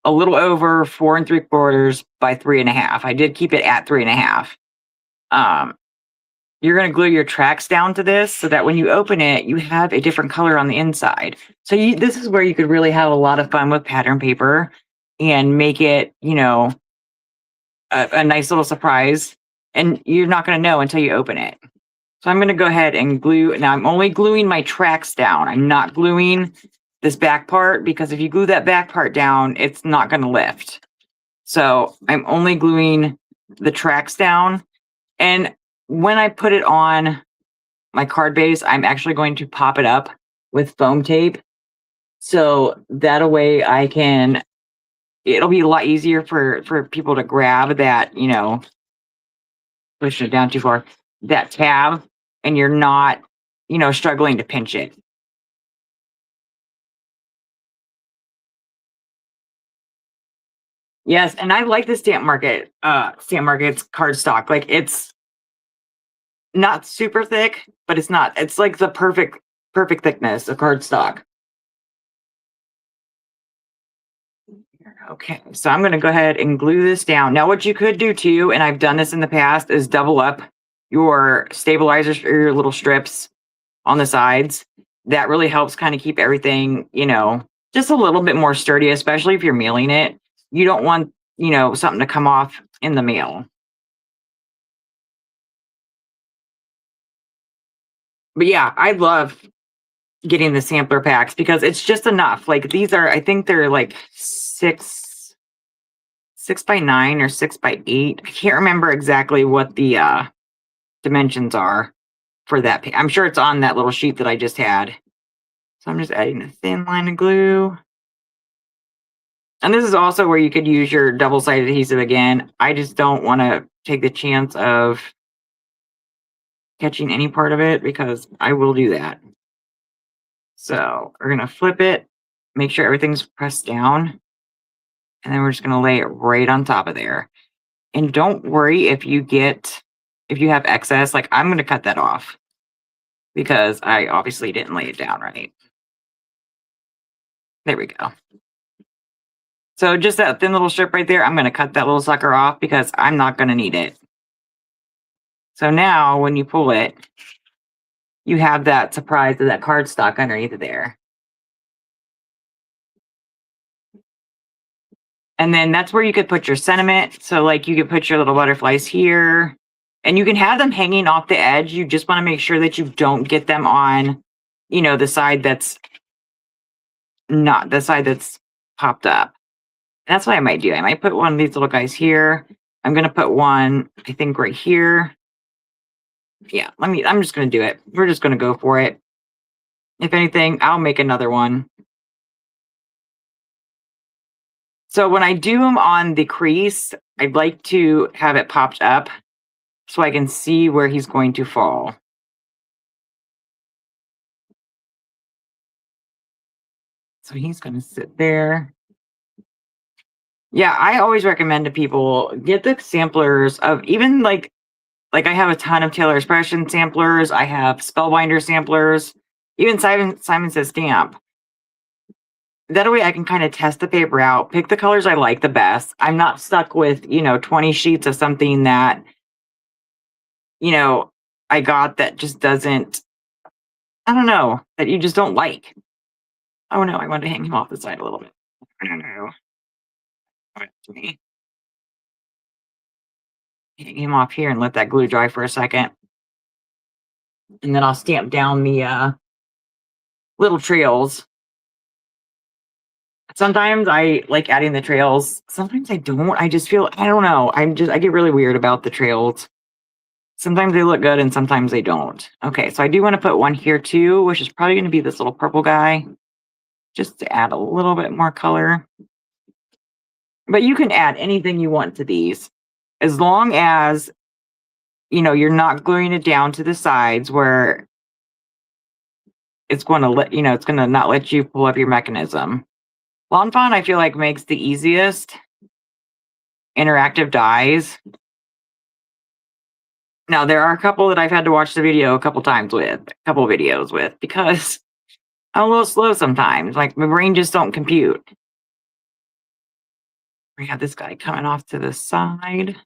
a little over 4 3/4 by 3.5. I did keep it at 3.5. You're going to glue your tracks down to this so that when you open it, you have a different color on the inside. So this is where you could really have a lot of fun with pattern paper and make it, a nice little surprise. And you're not going to know until you open it. So I'm going to go ahead and glue. Now I'm only gluing my tracks down. I'm not gluing this back part, because if you glue that back part down, it's not going to lift. So I'm only gluing the tracks down. And when I put it on my card base, I'm actually going to pop it up with foam tape. So that way it'll be a lot easier for people to grab that, pushing it down too far, that tab, and you're not, struggling to pinch it. Yes, and I like the Stamp Market's cardstock. Like, it's not super thick, but it's like the perfect thickness of cardstock. Okay, so I'm going to go ahead and glue this down. Now, what you could do too, and I've done this in the past, is double up your stabilizers or your little strips on the sides. That really helps kind of keep everything, just a little bit more sturdy, especially if you're mailing it. You don't want, something to come off in the mail. But yeah, I love getting the sampler packs because it's just enough. Like, these are, I think they're like 6 by 9 or 6 by 8. I can't remember exactly what the dimensions are for that. I'm sure it's on that little sheet that I just had. So I'm just adding a thin line of glue. And this is also where you could use your double-sided adhesive again. I just don't want to take the chance of catching any part of it because I will do that. So we're going to flip it, make sure everything's pressed down, and then we're just going to lay it right on top of there. And don't worry if you have excess, like I'm going to cut that off because I obviously didn't lay it down right. There we go. So just that thin little strip right there, I'm going to cut that little sucker off because I'm not going to need it. So now when you pull it, you have that surprise of that cardstock underneath it there. And then that's where you could put your sentiment. So like you could put your little butterflies here and you can have them hanging off the edge. You just want to make sure that you don't get them on, the side that's not the side that's popped up. And that's what I might do. I might put one of these little guys here. I'm going to put one, I think right here. Yeah, I'm just going to do it. We're just going to go for it. If anything, I'll make another one. So when I do them on the crease, I'd like to have it popped up so I can see where he's going to fall. So he's going to sit there. Yeah, I always recommend to people, get the samplers of even like I have a ton of Taylor Expression samplers. I have Spellbinder samplers, even Simon Says Stamp. That way I can kind of test the paper out, pick the colors I like the best. I'm not stuck with, 20 sheets of something that, I got that just doesn't, I don't know, that you just don't like. Oh no, I wanted to hang him off the side a little bit. I don't know. To me. Hang him off here and let that glue dry for a second. And then I'll stamp down the little trails. Sometimes I like adding the trails. Sometimes I don't. I just feel, I don't know. I get really weird about the trails. Sometimes they look good and sometimes they don't. Okay, so I do want to put one here too, which is probably going to be this little purple guy, just to add a little bit more color. But you can add anything you want to these, as long as, you're not gluing it down to the sides where it's going to let, it's going to not let you pull up your mechanism. Lawn Fawn, I feel like, makes the easiest interactive dies. Now, there are a couple that I've had to watch the video a couple videos with, because I'm a little slow sometimes. Like, my brain just don't compute. We have this guy coming off to the side.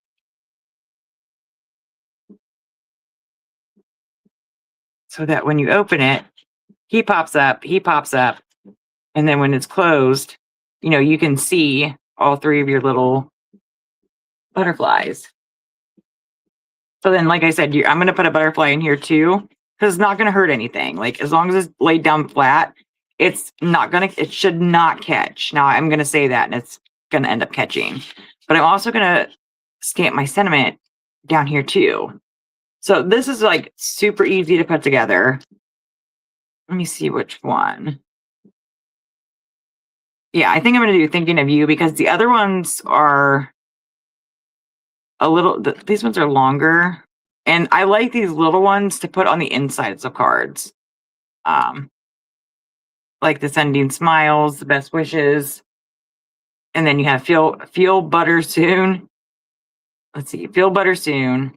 So that when you open it, he pops up. And then when it's closed, you can see all three of your little butterflies. So then, like I said, I'm going to put a butterfly in here too, because it's not going to hurt anything. Like, as long as it's laid down flat, it should not catch. Now, I'm going to say that, and it's going to end up catching. But I'm also going to stamp my sentiment down here too. So this is like super easy to put together. Let me see which one. Yeah, I think I'm going to do Thinking of You, because the other ones are these ones are longer. And I like these little ones to put on the insides of cards. Like the Sending Smiles, the Best Wishes. And then you have Feel Butter Soon. Let's see, Feel Butter Soon.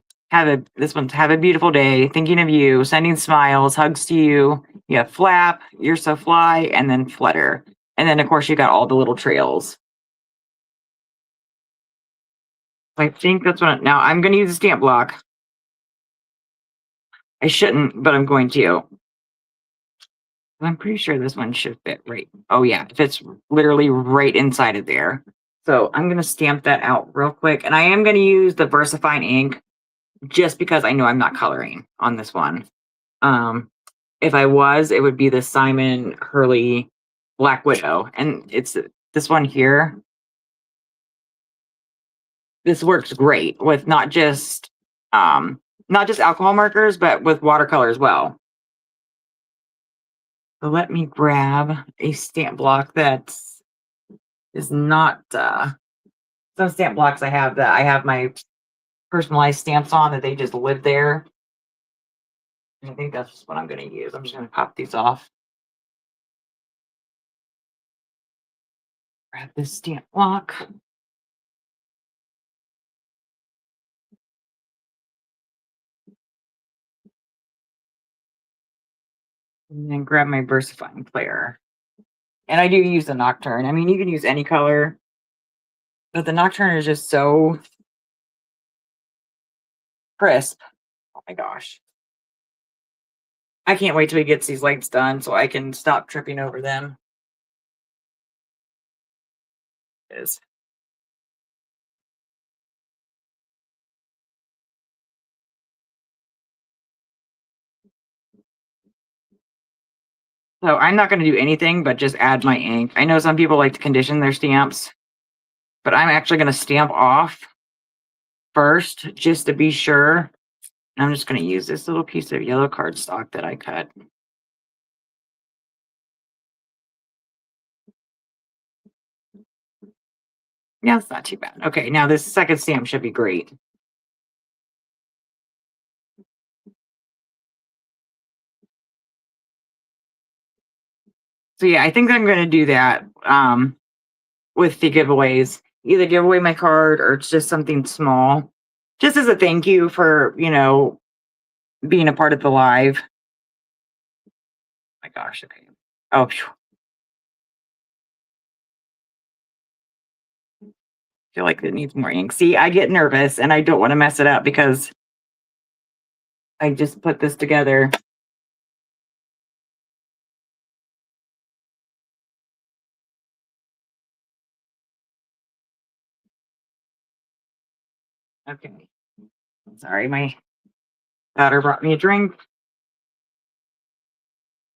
This one's Have a Beautiful Day, Thinking of You, Sending Smiles, Hugs to You. You have Flap, You're So Fly, and then Flutter. And then, of course, you got all the little trails. I think that's what. Now, I'm going to use a stamp block. I shouldn't, but I'm going to. I'm pretty sure this one should fit right. Oh, yeah, it fits literally right inside of there. So I'm going to stamp that out real quick. And I am going to use the VersaFine ink just because I know I'm not coloring on this one. If I was, it would be the Simon Hurley Black Widow. And it's this one here. This works great with not just alcohol markers, but with watercolor as well. So let me grab a stamp block that's is not some stamp blocks I have my personalized stamps on that they just live there. I think that's just what I'm going to use. I'm just going to pop these off. Grab this stamp block. And then grab my versifying player. And I do use the Nocturne. I mean, you can use any color, but the Nocturne is just so crisp. Oh my gosh. I can't wait till he gets these lights done so I can stop tripping over them. Is So I'm not going to do anything but just add my ink. I know some people like to condition their stamps, but I'm actually going to stamp off first just to be sure. And I'm just going to use this little piece of yellow cardstock that I cut. Yeah, it's not too bad. Okay, now this second stamp should be great. So yeah, I think I'm going to do that with the giveaways. Either give away my card or it's just something small, just as a thank you for, being a part of the live. Oh my gosh, okay. Oh, phew. I feel like it needs more ink. See, I get nervous and I don't want to mess it up because I just put this together. Okay. Sorry, my daughter brought me a drink.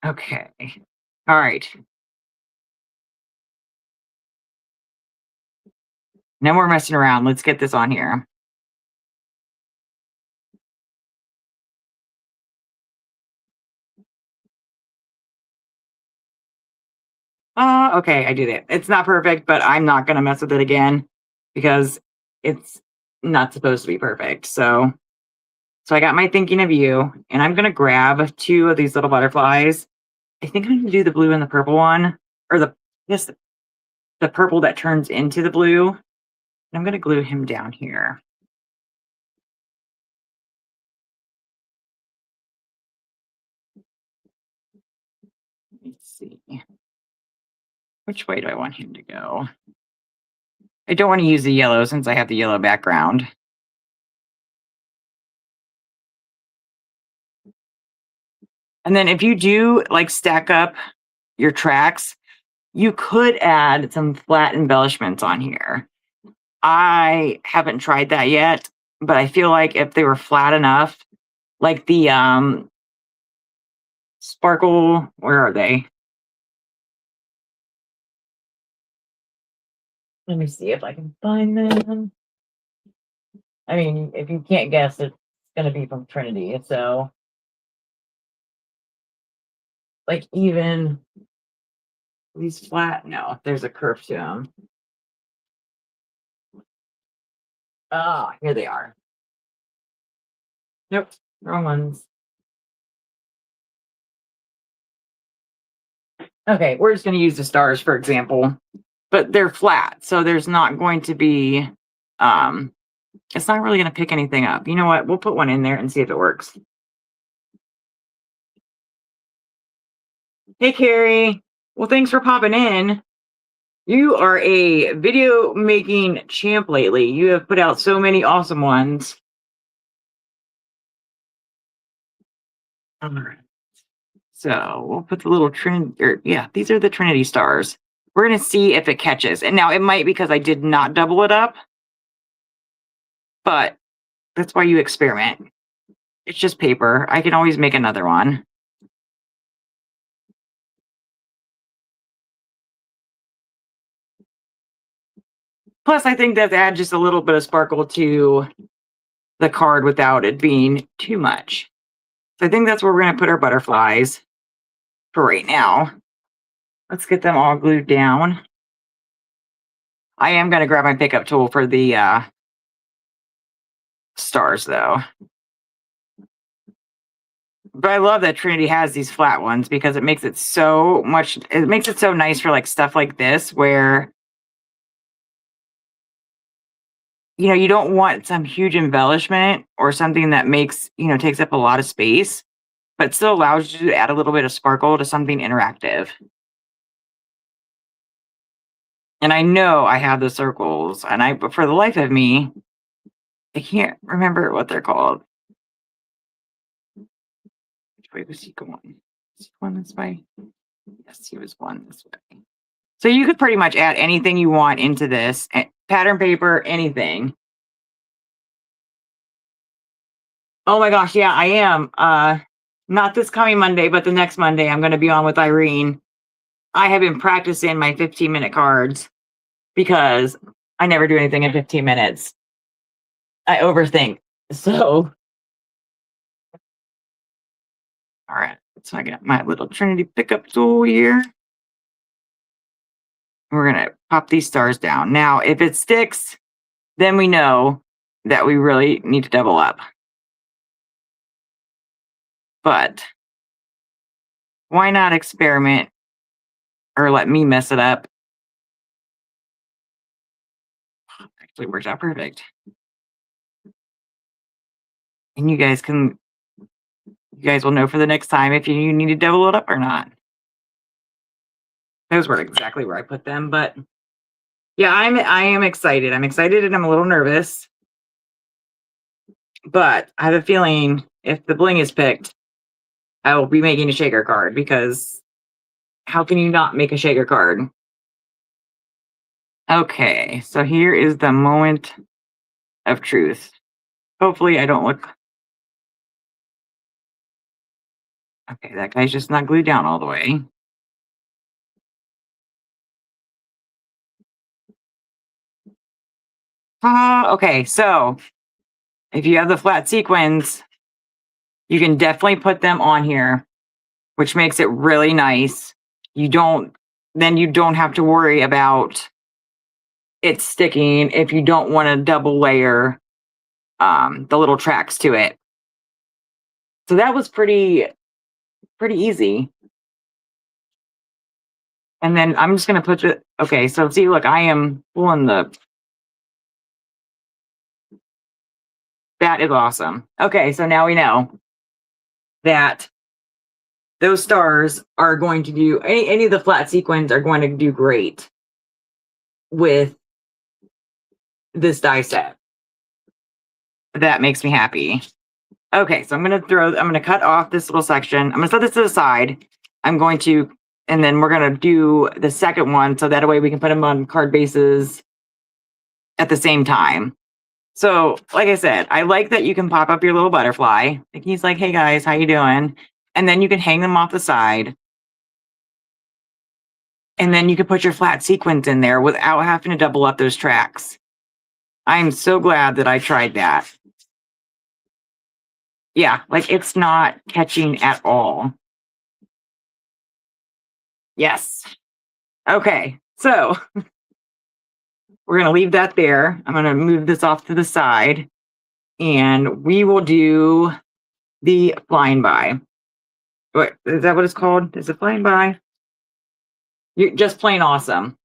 Okay. All right. No more messing around. Let's get this on here. Okay, I do that. It's not perfect, but I'm not going to mess with it again because it's not supposed to be perfect. So I got my thinking of you, and I'm going to grab 2 of these little butterflies. I think I'm going to do the blue and the purple one, or the purple that turns into the blue. And I'm going to glue him down here. Let's see. Which way do I want him to go? I don't want to use the yellow since I have the yellow background. And then if you do like stack up your tracks, you could add some flat embellishments on here. I haven't tried that yet, but I feel like if they were flat enough, like the sparkle, where are they? Let me see if I can find them. I mean, if you can't guess, it's going to be from Trinity. So, like, even these flat, no, there's a curve to them. Ah, here they are. Nope, wrong ones. Okay, we're just going to use the stars, for example, but they're flat, so there's not going to be, it's not really going to pick anything up. You know what? We'll put one in there and see if it works. Hey, Carrie. Well, thanks for popping in. You are a video making champ lately. You have put out so many awesome ones. All right. So we'll put the little these are the Trinity stars. We're going to see if it catches. And now it might because I did not double it up, but that's why you experiment. It's just paper. I can always make another one. Plus, I think that adds just a little bit of sparkle to the card without it being too much. So I think that's where we're going to put our butterflies for right now. Let's get them all glued down. I am going to grab my pickup tool for the stars, though. But I love that Trinity has these flat ones because it makes it so nice for like stuff like this where, you don't want some huge embellishment or something that takes up a lot of space, but still allows you to add a little bit of sparkle to something interactive. And I know I have the circles, but for the life of me, I can't remember what they're called. Which way was he going? Was he going this way? Yes, he was going this way. So you could pretty much add anything you want into this. Pattern paper, anything. Oh my gosh, yeah, I am. Not this coming Monday, but the next Monday, I'm going to be on with Irene. I have been practicing my 15-minute cards because I never do anything in 15 minutes. I overthink. So, all right. So I got my little Trinity pickup tool here. We're going to pop these stars down. Now, if it sticks, then we know that we really need to double up. But why not experiment or let me mess it up? Actually worked out perfect. And you guys will know for the next time if you need to double it up or not. Those were exactly where I put them, but yeah, I am excited. I'm excited and I'm a little nervous. But I have a feeling if the bling is picked, I will be making a shaker card because how can you not make a shaker card? Okay, so here is the moment of truth. Hopefully I don't look... Okay, that guy's just not glued down all the way. Okay, so if you have the flat sequins, you can definitely put them on here, which makes it really nice. Then you don't have to worry about it sticking if you don't want to double layer the little tracks to it. So that was pretty easy. And then I'm just going to put it. Okay, so see, look, I am pulling that is awesome. Okay, so now we know that those stars are going to do, any of the flat sequins are going to do great with this die set. That makes me happy. Okay, so I'm going to cut off this little section. I'm going to set this to the side. And then we're going to do the second one. So that way we can put them on card bases at the same time. So like I said, I like that you can pop up your little butterfly. Like he's like, hey guys, how you doing? And then you can hang them off the side. And then you can put your flat sequins in there without having to double up those tracks. I'm so glad that I tried that. Yeah, like it's not catching at all. Yes. Okay, so we're going to leave that there. I'm going to move this off to the side. And we will do the flying by. What is that? What it's called? Is it flying by? You're just plain awesome.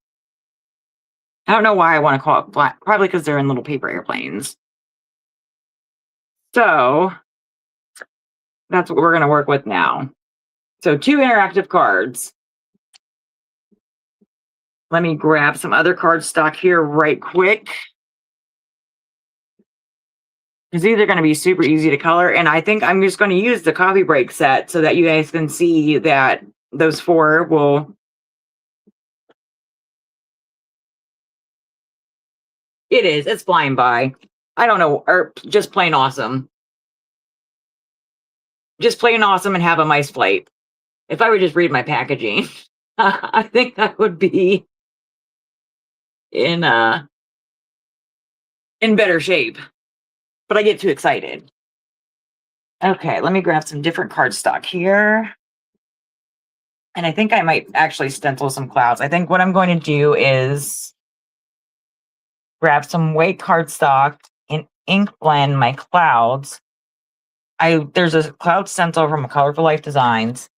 I don't know why I want to call it fly. Probably because they're in little paper airplanes. So that's what we're going to work with now. So 2 interactive cards. Let me grab some other card stock here right quick. Because these are going to be super easy to color. And I think I'm just going to use the coffee break set so that you guys can see that those 4 will... It is. It's flying by. I don't know. Or just plain awesome. Just plain awesome and have a nice flight. If I would just read my packaging, I think that would be in better shape. But I get too excited. Okay, let me grab some different cardstock here. And I think I might actually stencil some clouds. I think what I'm going to do is grab some white cardstock and ink blend my clouds. There's a cloud stencil from Colorful Life Designs,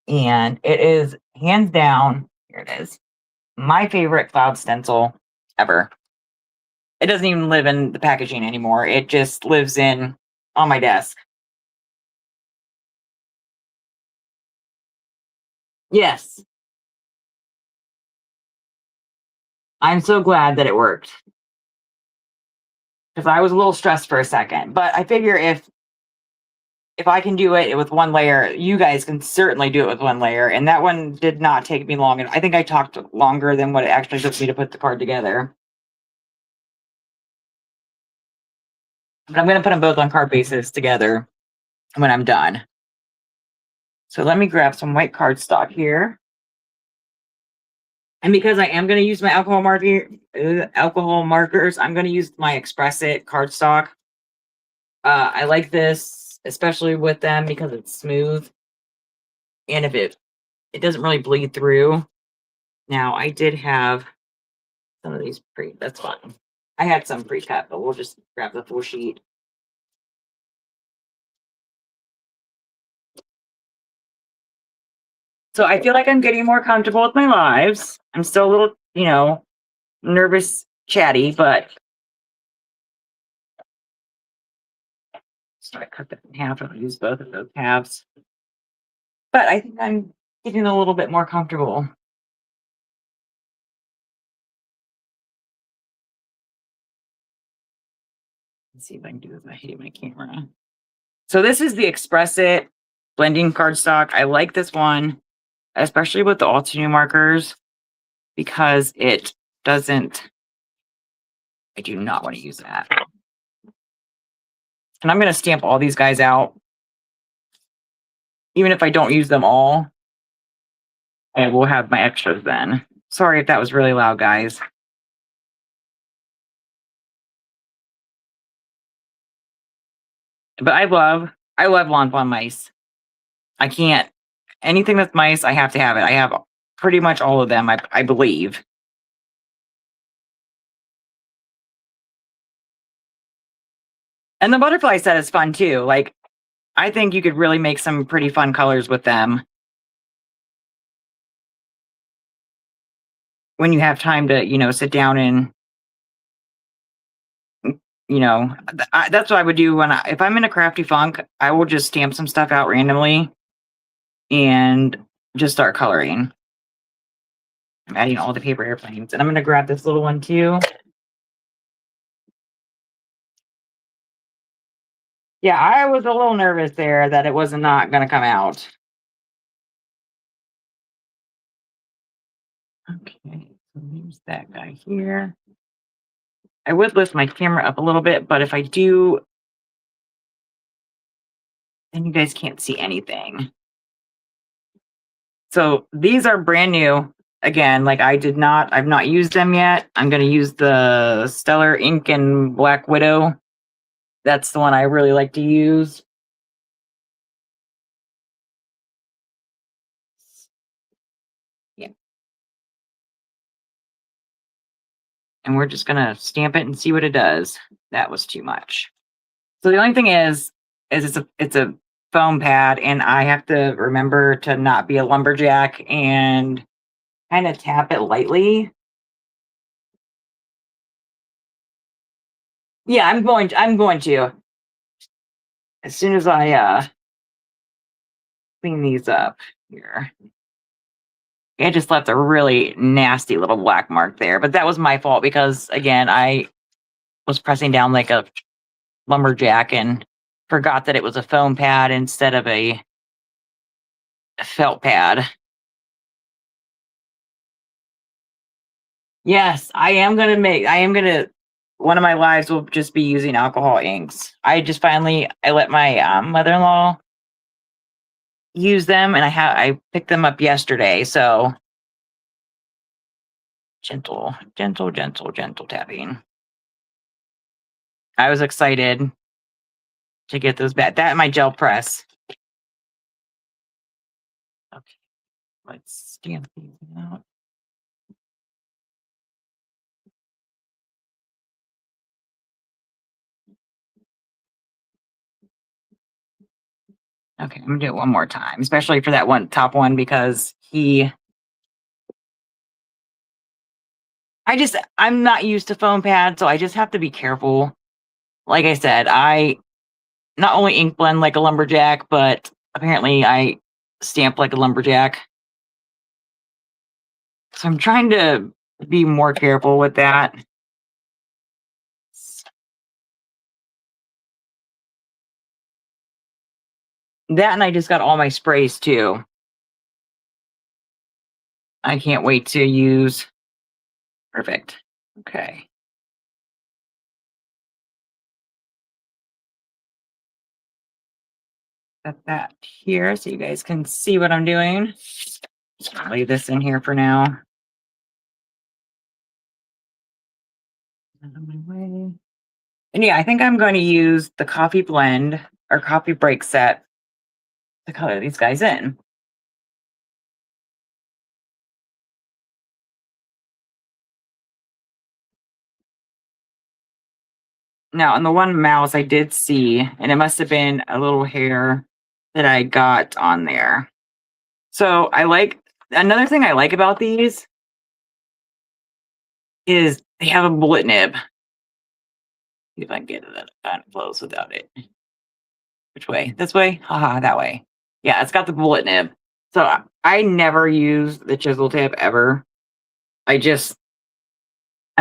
and it is hands down, here it is, my favorite cloud stencil ever. It doesn't even live in the packaging anymore. It just lives on my desk. Yes. I'm so glad that it worked. Because I was a little stressed for a second. But I figure if I can do it with one layer, you guys can certainly do it with one layer. And that one did not take me long. And I think I talked longer than what it actually took me to put the card together. But I'm going to put them both on card bases together when I'm done. So let me grab some white cardstock here. And because I am going to use my alcohol markers, I'm going to use my Express It cardstock. I like this, especially with them, because it's smooth. And if it doesn't really bleed through. Now, I did have some of these that's fine. I had some pre-cut, but we'll just grab the full sheet. So I feel like I'm getting more comfortable with my lives. I'm still a little, nervous, chatty, but so I cut that in half and I'll use both of those halves. But I think I'm getting a little bit more comfortable. Let's see if I can do this. I hate my camera. So this is the Express It blending cardstock. I like this one, especially with the Autoimmune markers, because it doesn't. I do not want to use that. And I'm going to stamp all these guys out. Even if I don't use them all, I will have my extras then. Sorry if that was really loud, guys. But I love Lawn Fawn mice. I can't. Anything that's mice, I have to have it. I have pretty much all of them, I believe. And the butterfly set is fun too. Like, I think you could really make some pretty fun colors with them when you have time to, sit down and, that's what I would do if I'm in a crafty funk. I will just stamp some stuff out randomly and just start coloring. I'm adding all the paper airplanes, and I'm going to grab this little one too. Yeah, I was a little nervous there that it was not going to come out. Okay, so there's that guy here. I would lift my camera up a little bit, but if I do, then you guys can't see anything. So these are brand new. Again, like I've not used them yet. I'm going to use the Stellar Ink and Black Widow. That's the one I really like to use. Yeah. And we're just going to stamp it and see what it does. That was too much. So the only thing is it's a foam pad, and I have to remember to not be a lumberjack and kind of tap it lightly. Yeah, I'm going to. As soon as I clean these up here. It just left a really nasty little black mark there, but that was my fault because, again, I was pressing down like a lumberjack and forgot that it was a foam pad instead of a felt pad. Yes, one of my lives will just be using alcohol inks. I let my mother-in-law use them, and I picked them up yesterday, so gentle tapping. I was excited to get those back. That and my gel press. Okay, let's stamp these out. Okay, I'm gonna do it one more time, especially for that one top one because I'm not used to foam pads, so I just have to be careful. Like I said, I not only ink blend like a lumberjack, but apparently I stamp like a lumberjack. So I'm trying to be more careful with that. That and I just got all my sprays too. I can't wait to use. Perfect. Okay. Got that here so you guys can see what I'm doing. Just gonna leave this in here for now. Out of my way. And yeah, I think I'm going to use the coffee blend or coffee break set to color these guys in. Now, on the one mouse, I did see, and it must have been a little hair that I got on there. So another thing I like about these is they have a bullet nib. See if I can get it kind of close without it. Which way? This way? Haha, that way. Yeah, it's got the bullet nib. So I never use the chisel tip ever. I'm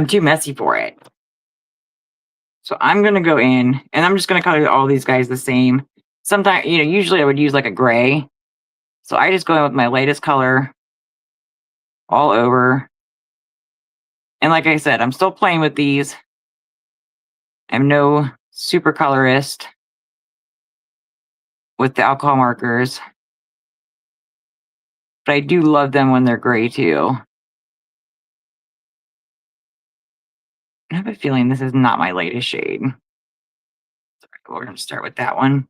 too messy for it. So I'm going to go in and I'm just going to color all these guys the same. Sometimes, usually I would use like a gray. So I just go in with my latest color all over. And like I said, I'm still playing with these. I'm no super colorist with the alcohol markers. But I do love them when they're gray too. I have a feeling this is not my latest shade. We're going to start with that one.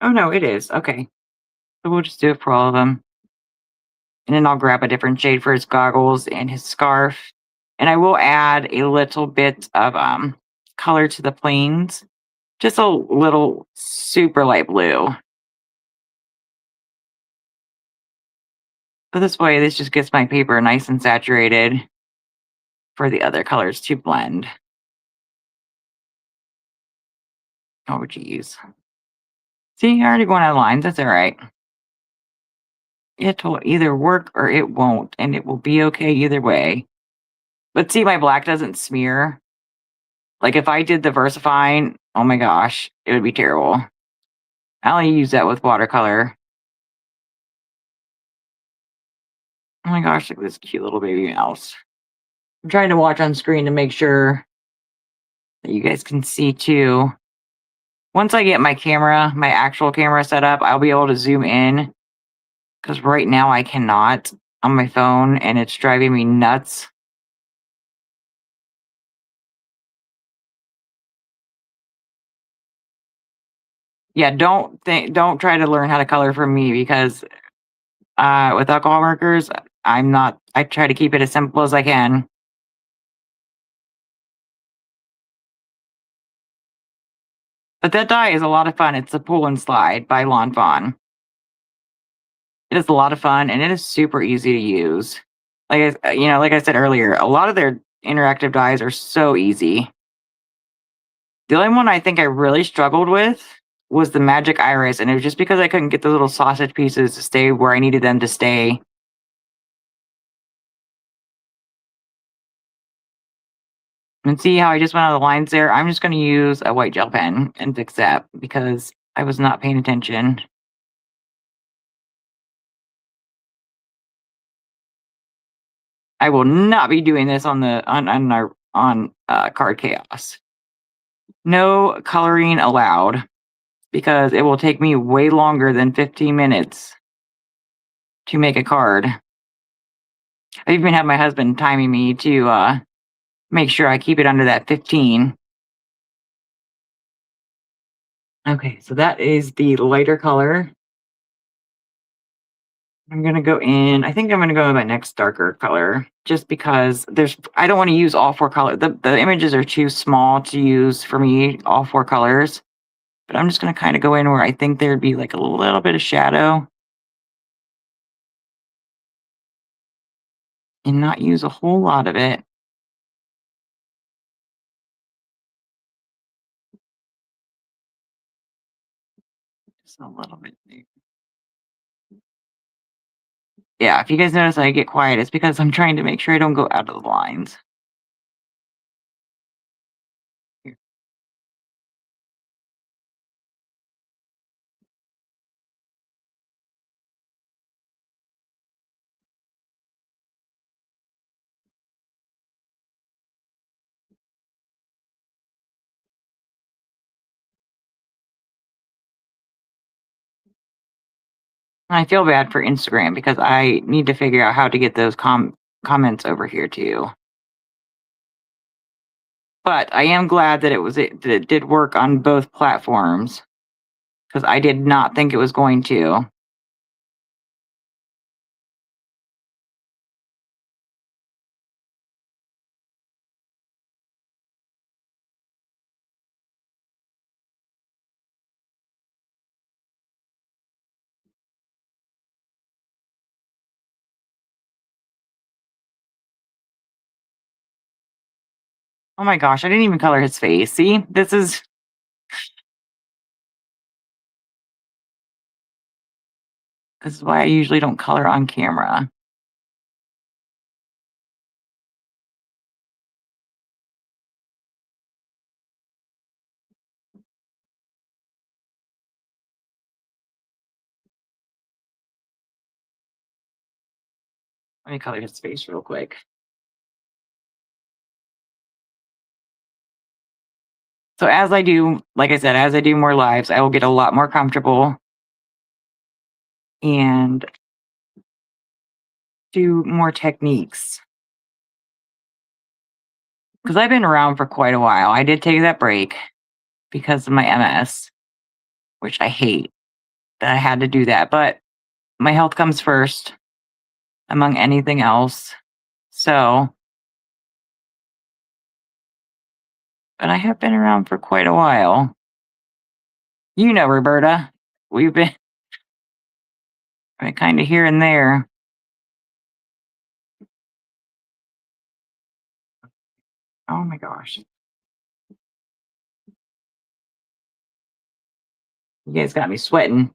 Oh, no, it is. Okay. So we'll just do it for all of them. And then I'll grab a different shade for his goggles and his scarf. And I will add a little bit of color to the planes. Just a little super light blue. But this way, this just gets my paper nice and saturated for the other colors to blend. What would you use? See, I already going out of lines. That's all right. It will either work or it won't, and it will be okay either way. But see, my black doesn't smear. Like if I did the VersaFine, oh my gosh, it would be terrible. I only use that with watercolor. Oh my gosh, look at this cute little baby mouse. I'm trying to watch on screen to make sure that you guys can see too. Once I get my actual camera set up, I'll be able to zoom in. Because right now I cannot on my phone and it's driving me nuts. Yeah, don't try to learn how to color from me because with alcohol markers, I try to keep it as simple as I can. But that die is a lot of fun. It's a pull and slide by Lawn Fawn. It is a lot of fun and it is super easy to use. Like I said earlier, a lot of their interactive dies are so easy. The only one I think I really struggled with was the Magic Iris, and it was just because I couldn't get the little sausage pieces to stay where I needed them to stay. And see how I just went out of the lines there? I'm just going to use a white gel pen and fix that because I was not paying attention. I will not be doing this on Card Chaos. No coloring allowed because it will take me way longer than 15 minutes to make a card. I even have my husband timing me to make sure I keep it under that 15. Okay, so that is the lighter color. I'm going to go in. I think I'm going to go in my next darker color just because I don't want to use all four colors. The images are too small to use for me, all four colors. But I'm just going to kind of go in where I think there'd be like a little bit of shadow and not use a whole lot of it. Just a little bit there. Yeah, if you guys notice I get quiet, it's because I'm trying to make sure I don't go out of the lines. Here. I feel bad for Instagram because I need to figure out how to get those comments over here too. But I am glad that that it did work on both platforms because I did not think it was going to. Oh my gosh, I didn't even color his face. See, this is why I usually don't color on camera. Let me color his face real quick. So as I do, like I said, as I do more lives, I will get a lot more comfortable and do more techniques. Because I've been around for quite a while. I did take that break because of my MS, which I hate that I had to do that. But my health comes first among anything else. So, but I have been around for quite a while. You know, Roberta, we've been kind of here and there. Oh my gosh. You guys got me sweating.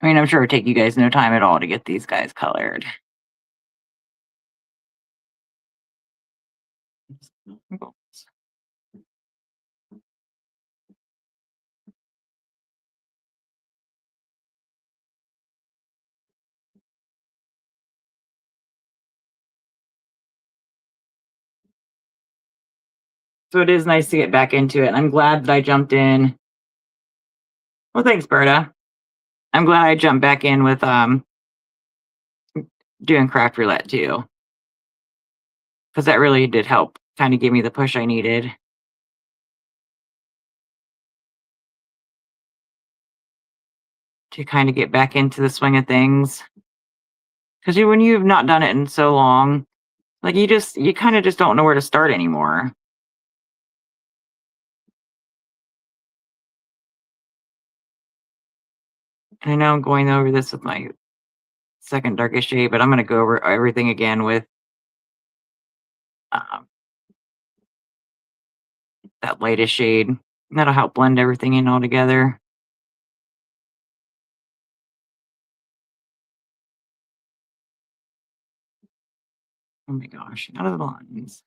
I mean, I'm sure it'd take you guys no time at all to get these guys colored. So it is nice to get back into it. And I'm glad that I jumped in. Well, thanks, Berta. I'm glad I jumped back in with doing craft roulette too. Because that really did help kind of give me the push I needed. To kind of get back into the swing of things. Because when you've not done it in so long, like you kind of just don't know where to start anymore. And I know I'm going over this with my second darkest shade, but I'm going to go over everything again with that lightest shade. That'll help blend everything in all together. Oh my gosh, out of the lines.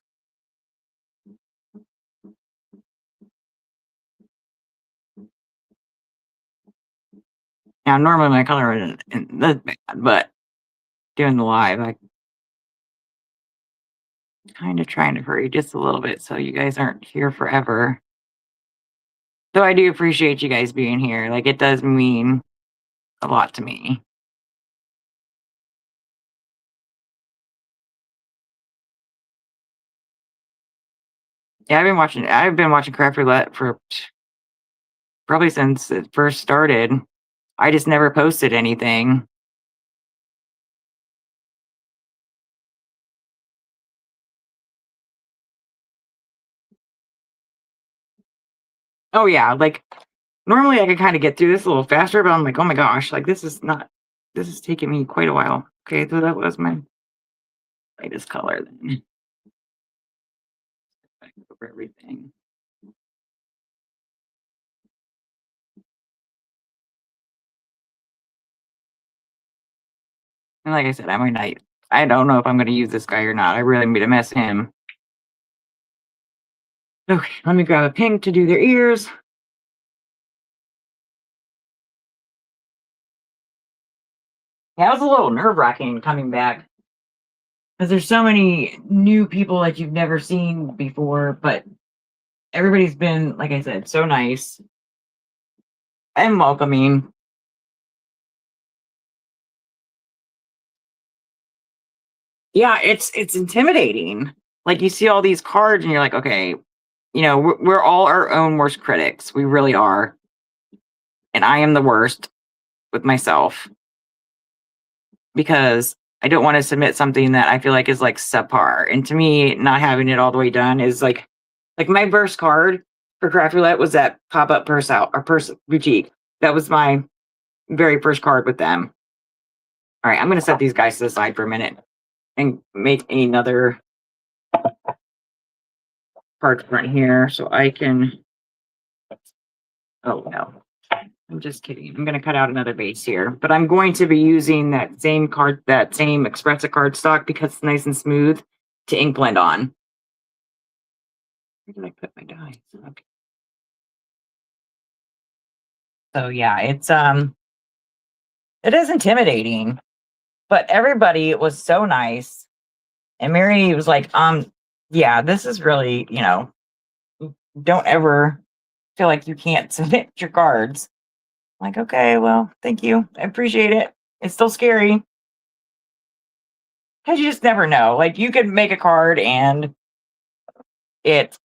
Now, normally my color isn't that bad, but doing the live, I kind of trying to hurry just a little bit so you guys aren't here forever. Though I do appreciate you guys being here. Like, it does mean a lot to me. Yeah, I've been watching Craft Roulette for probably since it first started. I just never posted anything. Oh yeah, like normally I could kind of get through this a little faster, but I'm like, oh my gosh, like this is taking me quite a while. Okay, so that was my latest color then. Back over everything. And like I said, I don't know if I'm gonna use this guy or not. I really made a mess him. Okay, let me grab a pink to do their ears. Yeah, it was a little nerve-wracking coming back because there's so many new people that you've never seen before, but everybody's been, like I said, so nice and welcoming. Yeah, it's intimidating. Like you see all these cards and you're like, okay, we're all our own worst critics. We really are. And I am the worst with myself because I don't want to submit something that I feel like is like subpar. And to me, not having it all the way done is like my first card for Craft Roulette was that pop-up purse out or purse boutique. That was my very first card with them. All right, I'm gonna set these guys to the side for a minute and make another card front here so I can. Oh no, I'm just kidding. I'm gonna cut out another base here, but I'm going to be using that same card, that same Espresso card stock because it's nice and smooth to ink blend on. Where did I put my dies? Okay. So yeah, it is intimidating, but everybody was so nice. And Mary was like, yeah, this is really, don't ever feel like you can't submit your cards. I'm like, okay, well, thank you. I appreciate it. It's still scary because you just never know. Like you could make a card and it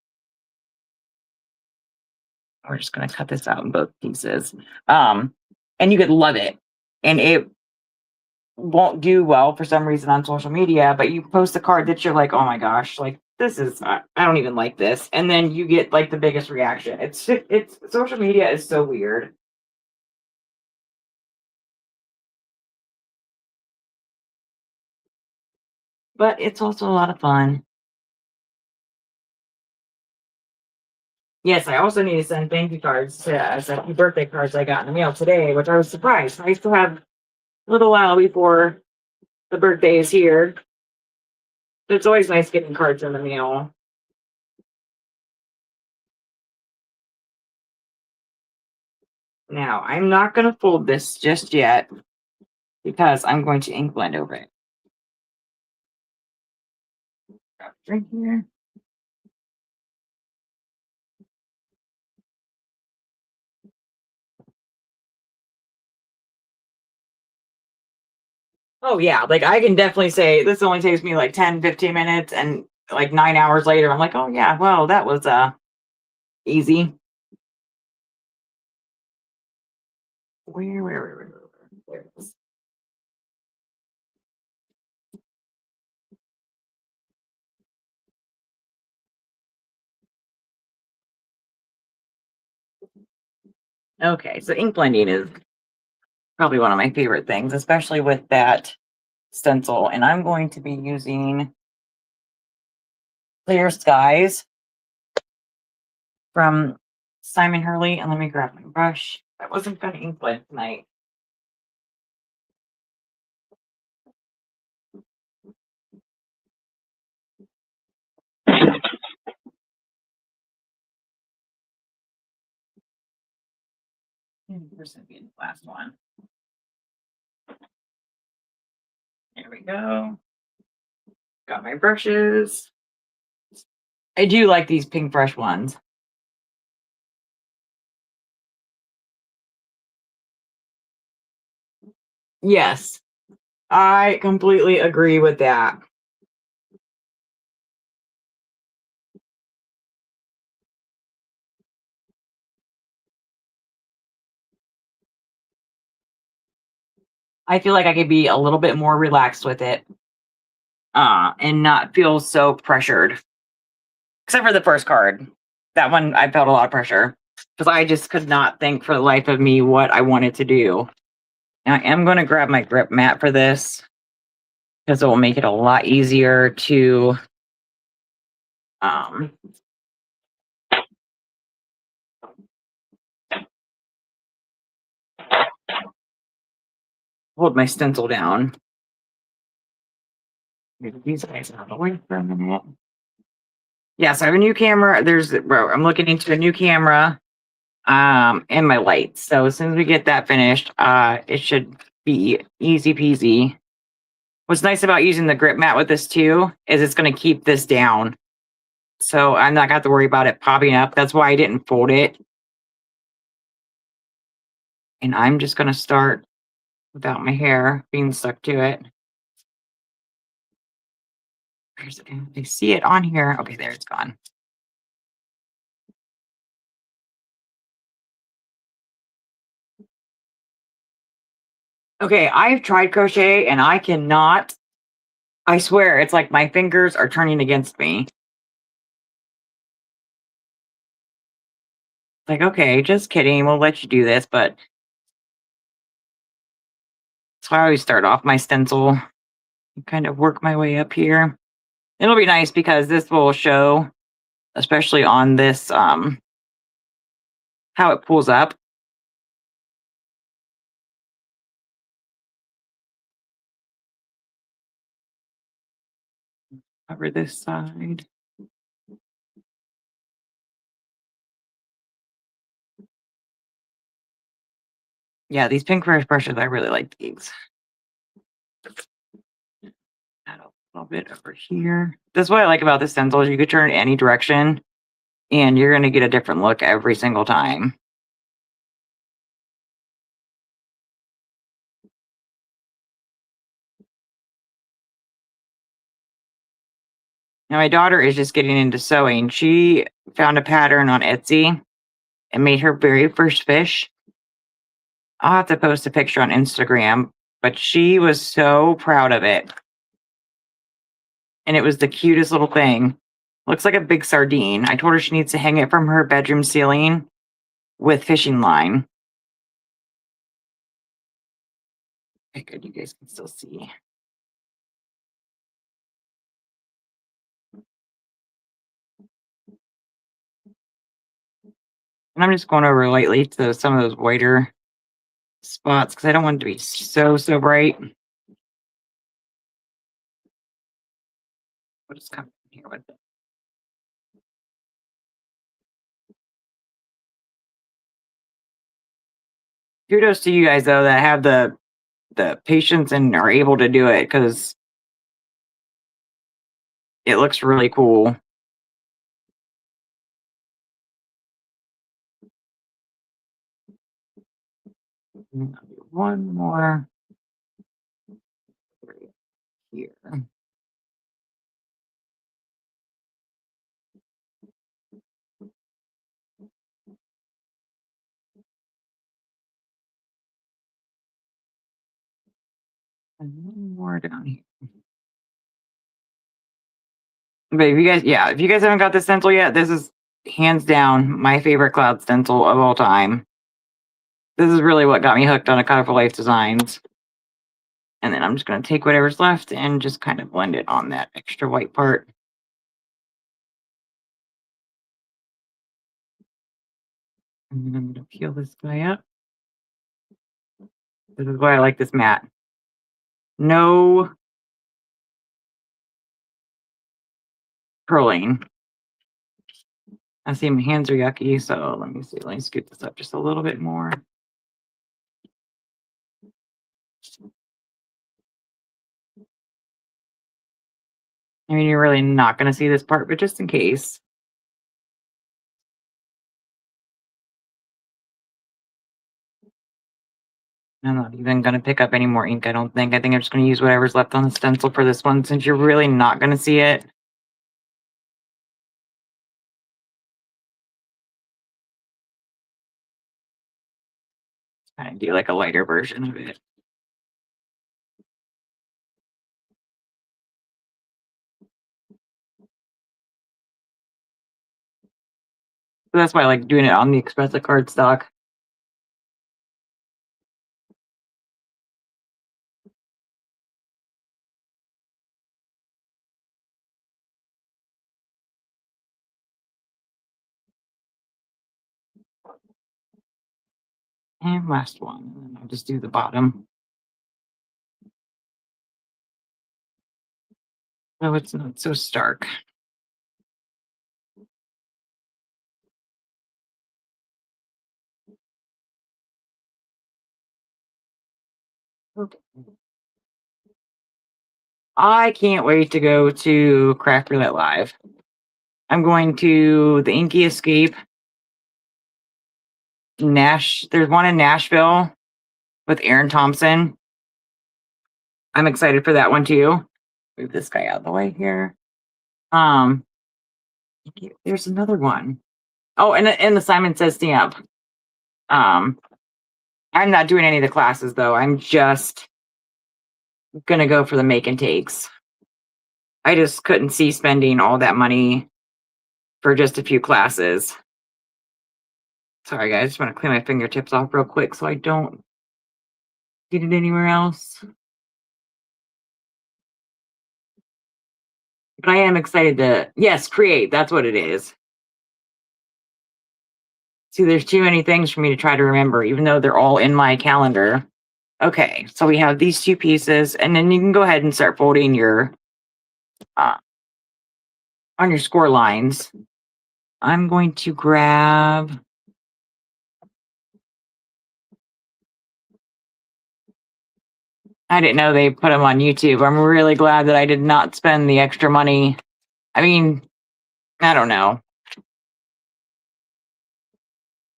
we're just gonna cut this out in both pieces. And you could love it. And it won't do well for some reason on social media, but you post a card that you're like, oh my gosh, like this is I don't even like this, and then you get like the biggest reaction. It's social media is so weird, but it's also a lot of fun. Yes, I also need to send thank you cards to a few birthday cards I got in the mail today, which I was surprised. I still have a little while before the birthday is here. It's always nice getting cards in the mail. Now, I'm not going to fold this just yet because I'm going to ink blend over it. Grab a drink here. Oh, yeah. Like, I can definitely say this only takes me like 10, 15 minutes, and like 9 hours later, I'm like, oh, yeah, well, that was easy. Where? There it is. Okay, so ink blending is probably one of my favorite things, especially with that stencil. And I'm going to be using Clear Skies from Simon Hurley. And let me grab my brush. I wasn't going to ink blend tonight. Where's going to be the last one? There we go. Got my brushes. I do like these pink brush ones. Yes, I completely agree with that. I feel like I could be a little bit more relaxed with it, and not feel so pressured. Except for the first card. That one, I felt a lot of pressure because I just could not think for the life of me what I wanted to do. And I am going to grab my grip mat for this because it will make it a lot easier to um, hold my stencil down. Move these guys out of the way for a minute. Yeah, so I have a new camera. I'm looking into a new camera and my lights. So as soon as we get that finished, it should be easy peasy. What's nice about using the grip mat with this too is it's going to keep this down. So I'm not going to have to worry about it popping up. That's why I didn't fold it. And I'm just going to start without my hair being stuck to it. Where's it? I see it on here. Okay, there it's gone. Okay, I've tried crochet and I cannot. I swear, it's like my fingers are turning against me. Like, okay, just kidding. We'll let you do this, but that's why I always start off my stencil and kind of work my way up here. It'll be nice because this will show, especially on this, how it pulls up. Cover this side. Yeah, these pink brush brushes, I really like these. Add a little bit over here. This is what I like about this stencil is you could turn it any direction and you're going to get a different look every single time. Now, my daughter is just getting into sewing. She found a pattern on Etsy and made her very first fish. I'll have to post a picture on Instagram, but she was so proud of it. And it was the cutest little thing. Looks like a big sardine. I told her she needs to hang it from her bedroom ceiling with fishing line. Okay, good. You guys can still see. And I'm just going over lightly to some of those whiter spots because I don't want it to be so bright. We'll just come in here with it. Kudos to you guys though that have the patience and are able to do it because it looks really cool. One more right here. And one more down here. But if you guys haven't got this stencil yet, this is hands down my favorite cloud stencil of all time. This is really what got me hooked on a Colorful Life Designs. And then I'm just going to take whatever's left and just kind of blend it on that extra white part. And then I'm going to peel this guy up. This is why I like this mat. No curling. I see my hands are yucky, so let me see. Let me scoot this up just a little bit more. I mean, you're really not going to see this part, but just in case. I'm not even going to pick up any more ink, I don't think. I think I'm just going to use whatever's left on the stencil for this one, since you're really not going to see it. Kind of do like a lighter version of it. So that's why I like doing it on the expressive cardstock. And last one, and then I'll just do the bottom. So it's not so stark. Okay. I can't wait to go to Craft Roulette Live. I'm going to the Inky Escape. There's one in Nashville with Aaron Thompson. I'm excited for that one too. Move this guy out of the way here. There's another one. Oh, and the Simon Says stamp. I'm not doing any of the classes though. I'm just gonna go for the make and takes. I just couldn't see spending all that money for just a few classes. Sorry guys, I just want to clean my fingertips off real quick so I don't get it anywhere else. But I am excited to, yes, create. That's what it is. See, there's too many things for me to try to remember, even though they're all in my calendar. Okay, so we have these two pieces, and then you can go ahead and start folding your on your score lines. I'm going to grab I didn't know they put them on YouTube. I'm really glad that I did not spend the extra money. I mean, I don't know.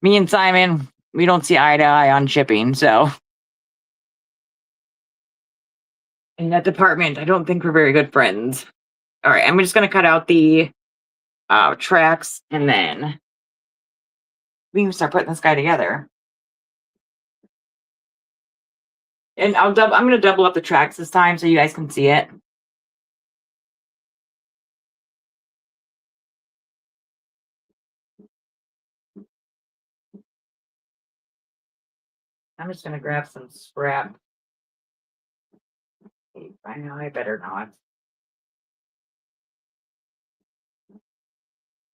Me and Simon, we don't see eye to eye on shipping, so in that department, I don't think we're very good friends. All right, I'm just going to cut out the tracks, and then we can start putting this guy together. And I'm going to double up the tracks this time so you guys can see it. I'm just going to grab some scrap. I know I better not.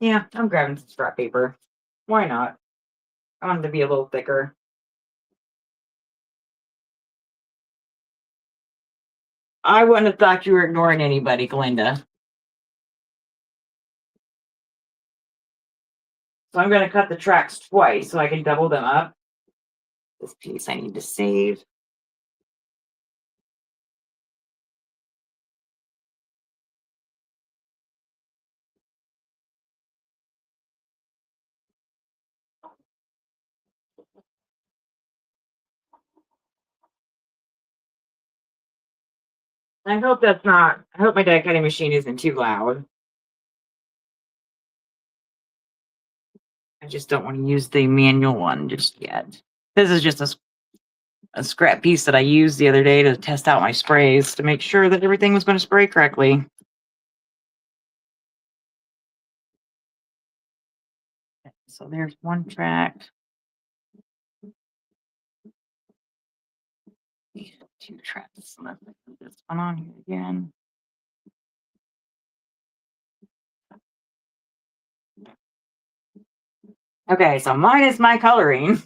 Yeah, I'm grabbing some scrap paper. Why not? I want it to be a little thicker. I wouldn't have thought you were ignoring anybody, Glinda. So I'm going to cut the tracks twice so I can double them up. This piece I need to save. I hope I hope my die cutting machine isn't too loud. I just don't want to use the manual one just yet. This is just a scrap piece that I used the other day to test out my sprays to make sure that everything was going to spray correctly. So there's one track. Two tracks. Let's put this one on here again. Okay, so mine is my coloring.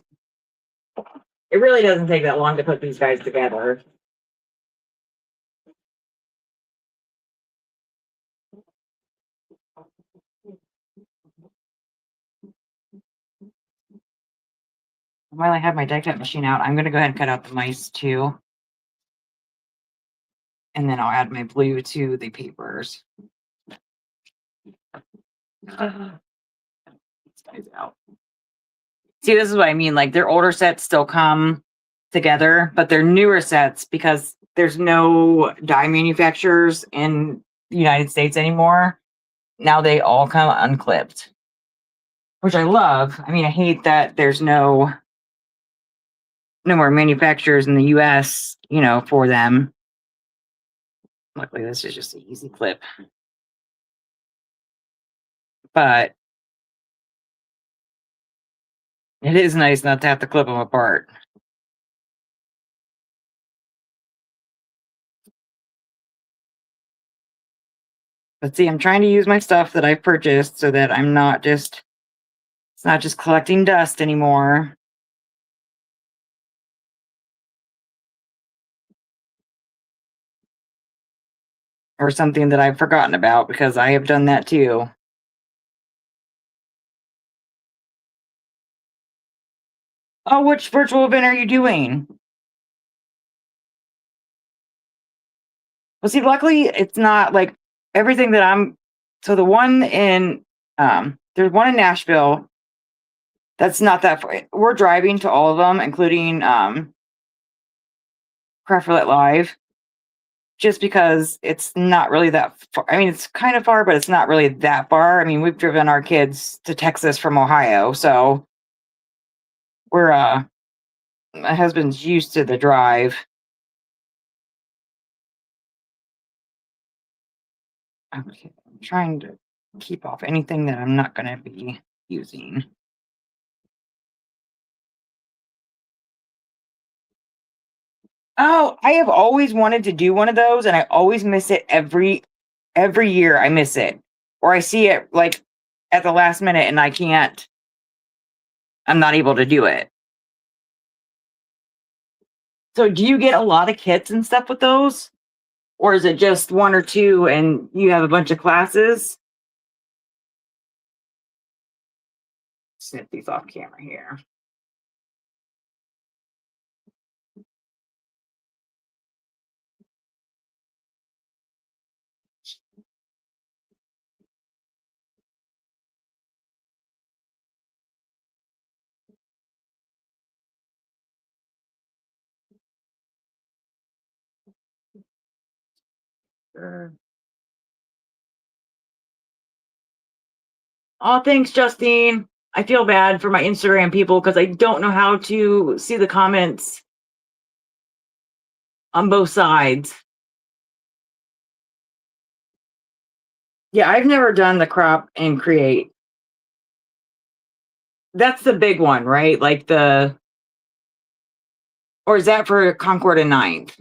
It really doesn't take that long to put these guys together. While I have my die cut machine out, I'm going to go ahead and cut out the mice too. And then I'll add my blue to the papers. These guys out. See, this is what I mean. Like their older sets still come together, but their newer sets, because there's no die manufacturers in the United States anymore, now they all come unclipped, which I love. I mean, I hate that there's no more manufacturers in the US, for them. Luckily, this is just an easy clip. But It is nice not to have to clip them apart. But see, I'm trying to use my stuff that I've purchased so that I'm not just it's not just collecting dust anymore. Or something that I've forgotten about because I have done that too. Oh, which virtual event are you doing? Well, see, luckily it's not like everything that I'm so the one in there's one in Nashville that's not that far. We're driving to all of them, including Craft Live, just because it's not really that far. I mean, it's kind of far, but it's not really that far. I mean, we've driven our kids to Texas from Ohio, so we're my husband's used to the drive. Okay, I'm trying to keep off anything that I'm not going to be using. Oh, I have always wanted to do one of those, and I always miss it every year. I miss it, or I see it like at the last minute, and I can't. I'm not able to do it. So, do you get a lot of kits and stuff with those, or is it just one or two, and you have a bunch of classes? Snip these off camera here. Sure. Oh, thanks, Justine. I feel bad for my Instagram people because I don't know how to see the comments on both sides. Yeah, I've never done the crop and create. That's the big one, right? Like or is that for Concord and Ninth?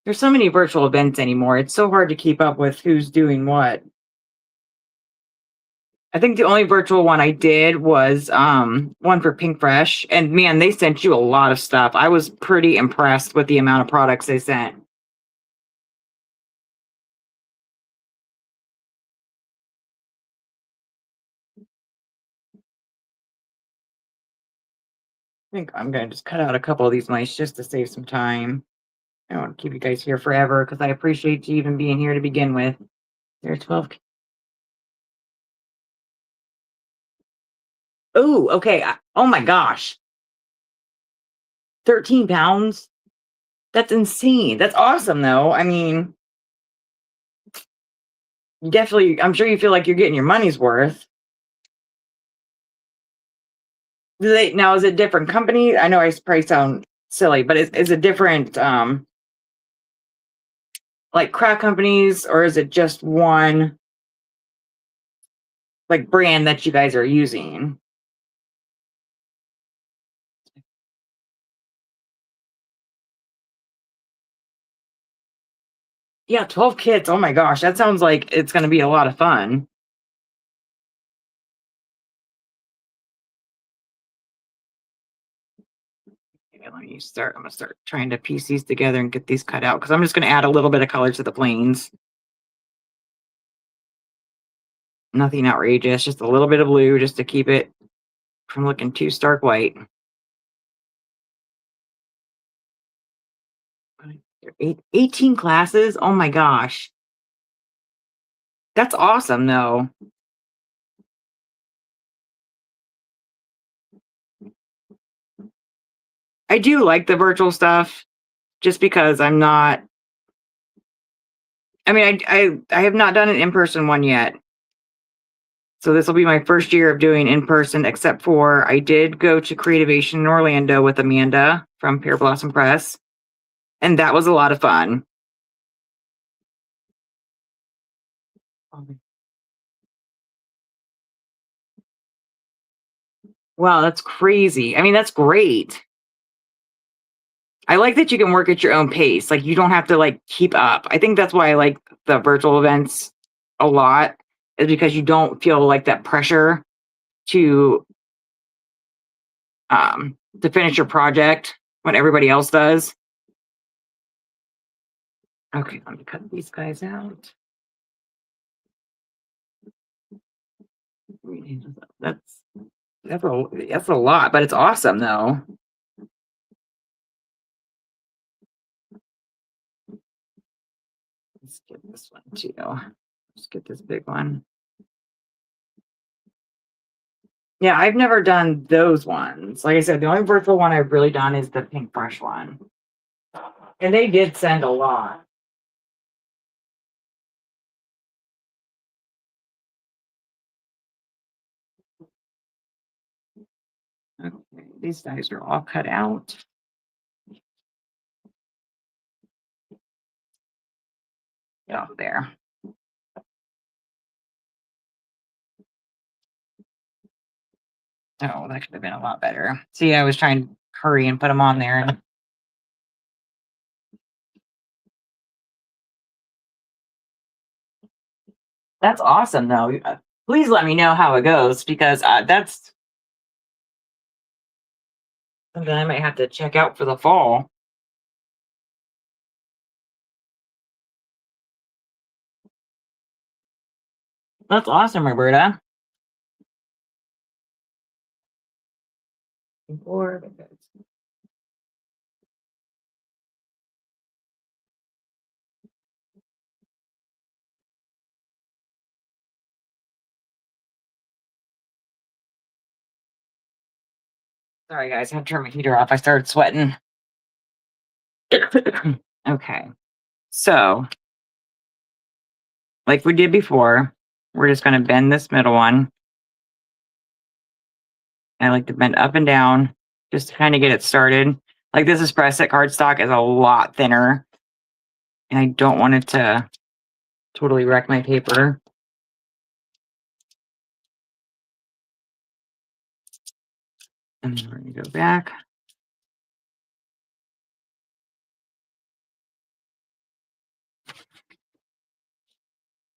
There's so many virtual events anymore. It's so hard to keep up with who's doing what. I think the only virtual one I did was one for Pink Fresh, and man, they sent you a lot of stuff. I was pretty impressed with the amount of products they sent. I think I'm gonna just cut out a couple of these mice just to save some time. I don't want to keep you guys here forever because I appreciate you even being here to begin with. There's 12. Oh, okay. Oh my gosh. 13 pounds? That's insane. That's awesome, though. I mean, definitely, I'm sure you feel like you're getting your money's worth. Now, is it different company? I know I probably sound silly, but is it different, like craft companies, or is it just one, like, brand that you guys are using? Yeah, 12 kits. Oh my gosh, that sounds like it's going to be a lot of fun. Okay, let me start. I'm going to start trying to piece these together and get these cut out because I'm just going to add a little bit of color to the planes. Nothing outrageous, just a little bit of blue just to keep it from looking too stark white. 18 classes? Oh my gosh. That's awesome, though. I do like the virtual stuff just because I'm not. I mean, I have not done an in-person one yet. So this will be my first year of doing in-person, except for I did go to Creativation in Orlando with Amanda from Pear Blossom Press, and that was a lot of fun. Wow, that's crazy. I mean, that's great. I like that you can work at your own pace. Like you don't have to like keep up. I think that's why I like the virtual events a lot, is because you don't feel like that pressure to finish your project when everybody else does. Okay, let me cut these guys out. That's that's a lot, but it's awesome though. Let's get this one too. Let's get this big one. Yeah, I've never done those ones. Like I said, the only virtual one I've really done is the pink brush one. And they did send a lot. Okay, these guys are all cut out. Get off there. Oh, that could have been a lot better. See, I was trying to hurry and put them on there. And that's awesome, though. Please let me know how it goes, because that's something I might have to check out for the fall. That's awesome, Roberta. Sorry, guys, I had to turn my heater off. I started sweating. Okay, so like we did before, we're just going to bend this middle one. I like to bend up and down just to kind of get it started. Like this espresso set cardstock is a lot thinner, and I don't want it to totally wreck my paper. And then we're going to go back.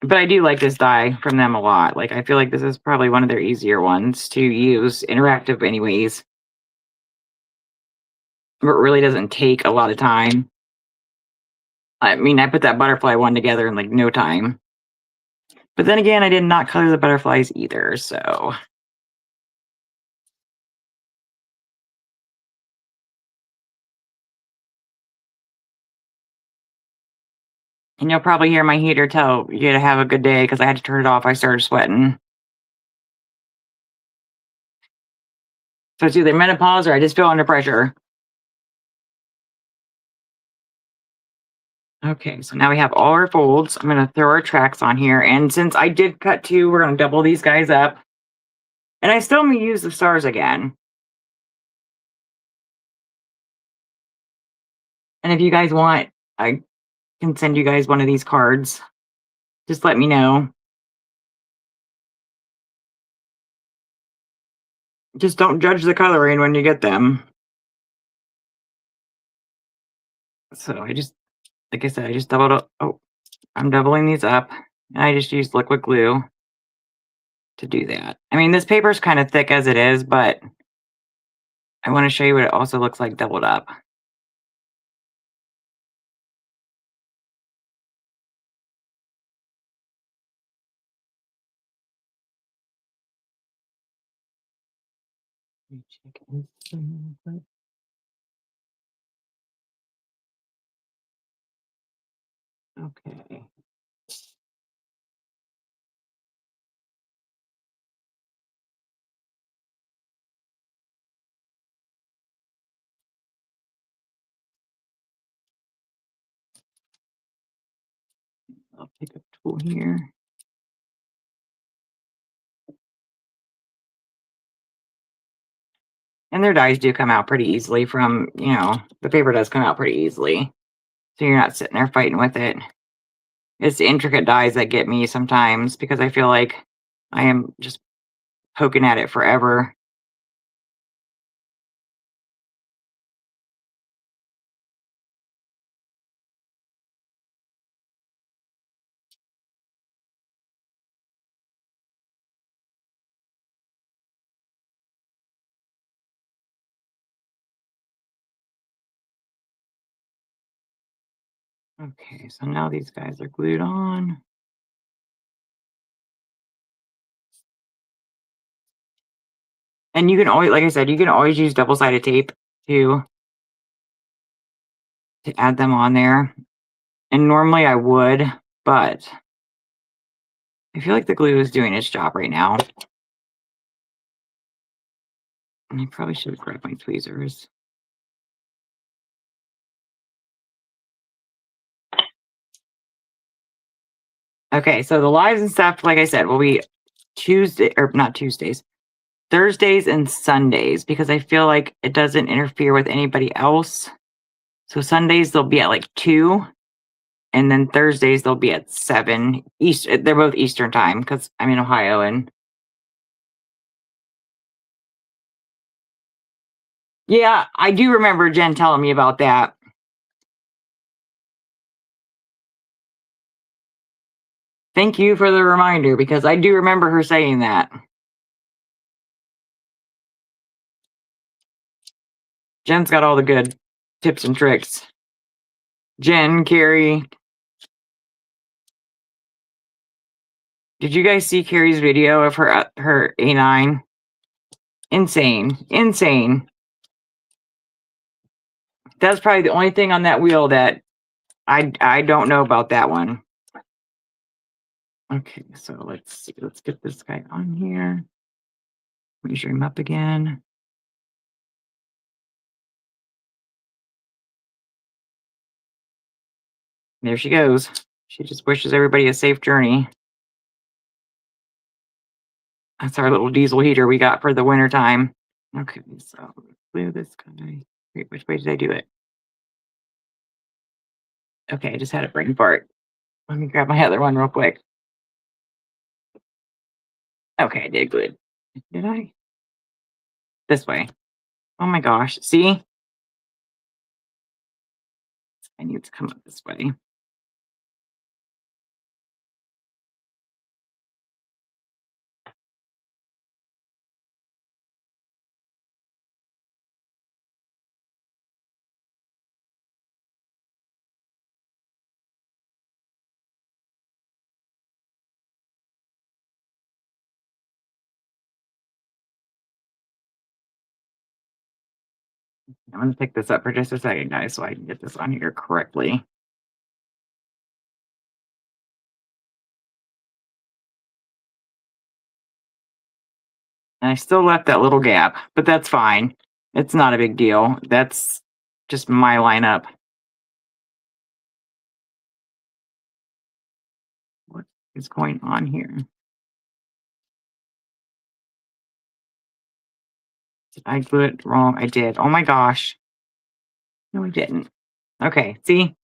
But I do like this die from them a lot. Like I feel like this is probably one of their easier ones to use, interactive anyways. But it really doesn't take a lot of time. I mean, I put that butterfly one together in like no time. But then again, I did not color the butterflies either, so. And you'll probably hear my heater tell you to have a good day because I had to turn it off. I started sweating. So it's either menopause or I just feel under pressure. Okay, so now we have all our folds. I'm going to throw our tracks on here. And since I did cut two, we're going to double these guys up. And I still may use the stars again. And if you guys want, I can send you guys one of these cards. Just let me know. Just don't judge the coloring when you get them. So I just, like I said, I just doubled up. Oh, I'm doubling these up. And I just used liquid glue to do that. I mean, this paper is kind of thick as it is, but I want to show you what it also looks like doubled up. Okay. I'll pick a tool here. And their dies do come out pretty easily from, the paper does come out pretty easily. So you're not sitting there fighting with it. It's the intricate dies that get me sometimes because I feel like I am just poking at it forever. Okay, so now these guys are glued on. And you can always, like I said, you can always use double-sided tape to add them on there. And normally I would, but I feel like the glue is doing its job right now. And I probably should have grabbed my tweezers. Okay, so the lives and stuff, like I said, will be Thursdays and Sundays, because I feel like it doesn't interfere with anybody else. So Sundays they'll be at like 2, and then Thursdays they'll be at 7 East. They're both Eastern time because I'm in Ohio. And yeah, I do remember Jen telling me about that. Thank you for the reminder, because I do remember her saying that. Jen's got all the good tips and tricks. Jen, Carrie. Did you guys see Carrie's video of her A9? Insane. That's probably the only thing on that wheel that I don't know about that one. Okay, so let's see. Let's get this guy on here. Measure him up again. There she goes. She just wishes everybody a safe journey. That's our little diesel heater we got for the winter time. Okay, so glue this guy. Wait, which way did I do it? Okay, I just had a brain fart. Let me grab my other one real quick. Okay, I did good. Did I? This way. Oh my gosh. See? I need to come up this way. I'm going to pick this up for just a second, guys, so I can get this on here correctly. And I still left that little gap, but that's fine. It's not a big deal. That's just my lineup. What is going on here? Did I glue it wrong? I did. Oh my gosh. No, I didn't. Okay, see?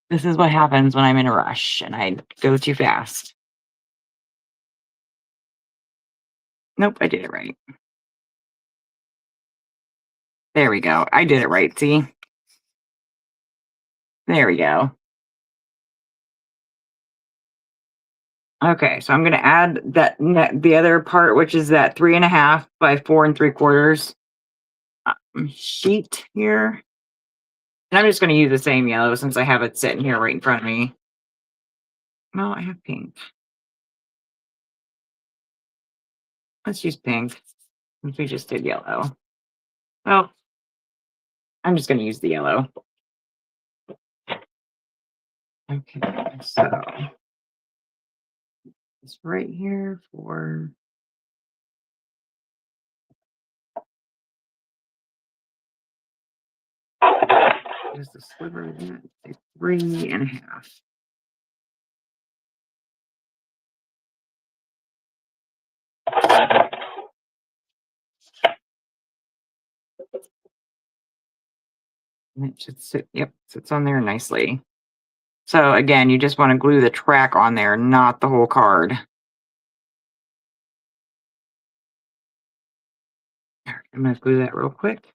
This is what happens when I'm in a rush and I go too fast. Nope, I did it right. There we go. I did it right, see? There we go. Okay, so I'm going to add the other part, which is that 3.5 by 4 3/4 sheet here. And I'm just going to use the same yellow since I have it sitting here right in front of me. No, I have pink. Let's use pink since we just did yellow. Well, I'm just going to use the yellow. Okay, so it's right here for just a sliver of that, 3.5. And it should sit, yep, sits on there nicely. So again, you just want to glue the track on there, not the whole card. I'm going to glue that real quick.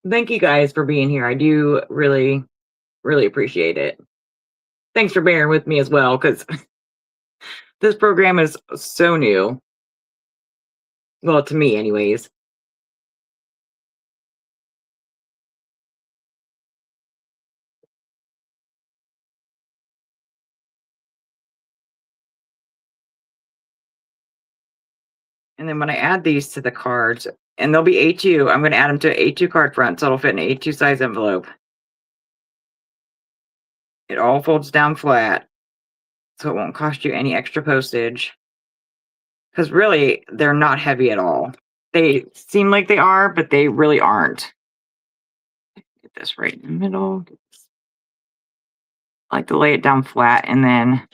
Thank you guys for being here. I do really, really appreciate it. Thanks for bearing with me as well, because this program is so new. Well, to me anyways. And then when I add these to the cards, and they'll be A2, I'm going to add them to an A2 card front so it'll fit in an A2 size envelope. It all folds down flat, so it won't cost you any extra postage. Because really, they're not heavy at all. They seem like they are, but they really aren't. Get this right in the middle. I like to lay it down flat and then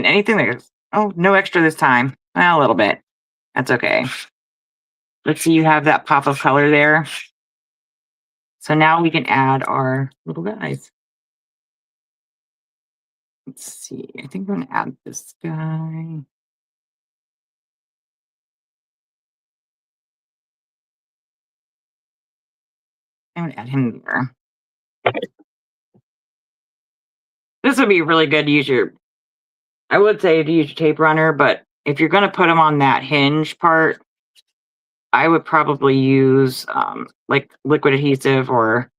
anything that goes, oh, no extra this time. A little bit. That's okay. Let's see, you have that pop of color there. So now we can add our little guys. Let's see. I think I'm going to add this guy. I'm going to add him there. This would be really good to use I would say to use your tape runner, but if you're going to put them on that hinge part, I would probably use like liquid adhesive or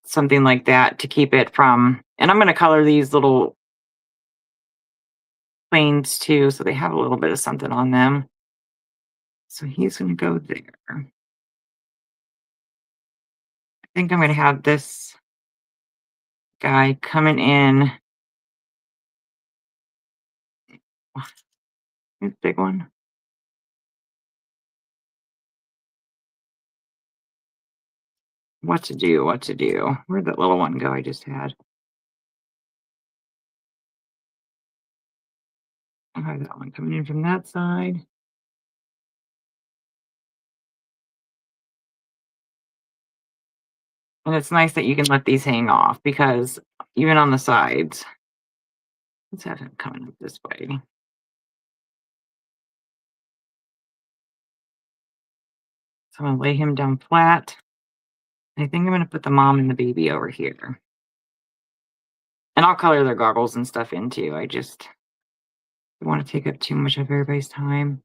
something like that to keep it from, and I'm going to color these little planes too, so they have a little bit of something on them. So he's going to go there. I think I'm going to have this guy coming in. Here's a big one. What to do? Where'd that little one go I just had? I have that one coming in from that side. And it's nice that you can let these hang off because even on the sides, let's have him coming up this way. So I'm going to lay him down flat. I think I'm going to put the mom and the baby over here. And I'll color their goggles and stuff in too. I just don't want to take up too much of everybody's time.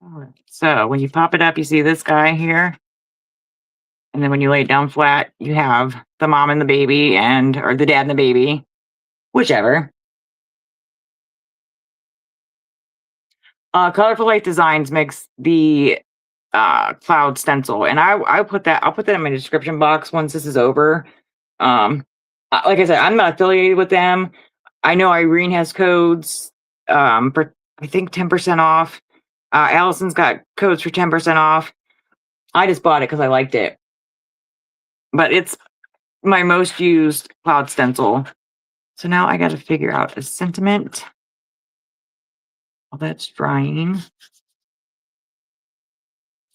All right. So when you pop it up, you see this guy here. And then when you lay it down flat, you have the mom and the baby or the dad and the baby, whichever. Colorful Light Designs makes the cloud stencil, and I'll put that in my description box once this is over. Like I said, I'm not affiliated with them. I know Irene has codes for I think 10% off. Allison's got codes for 10% off. I just bought it because I liked it, but it's my most used cloud stencil. So now I got to figure out a sentiment while that's drying.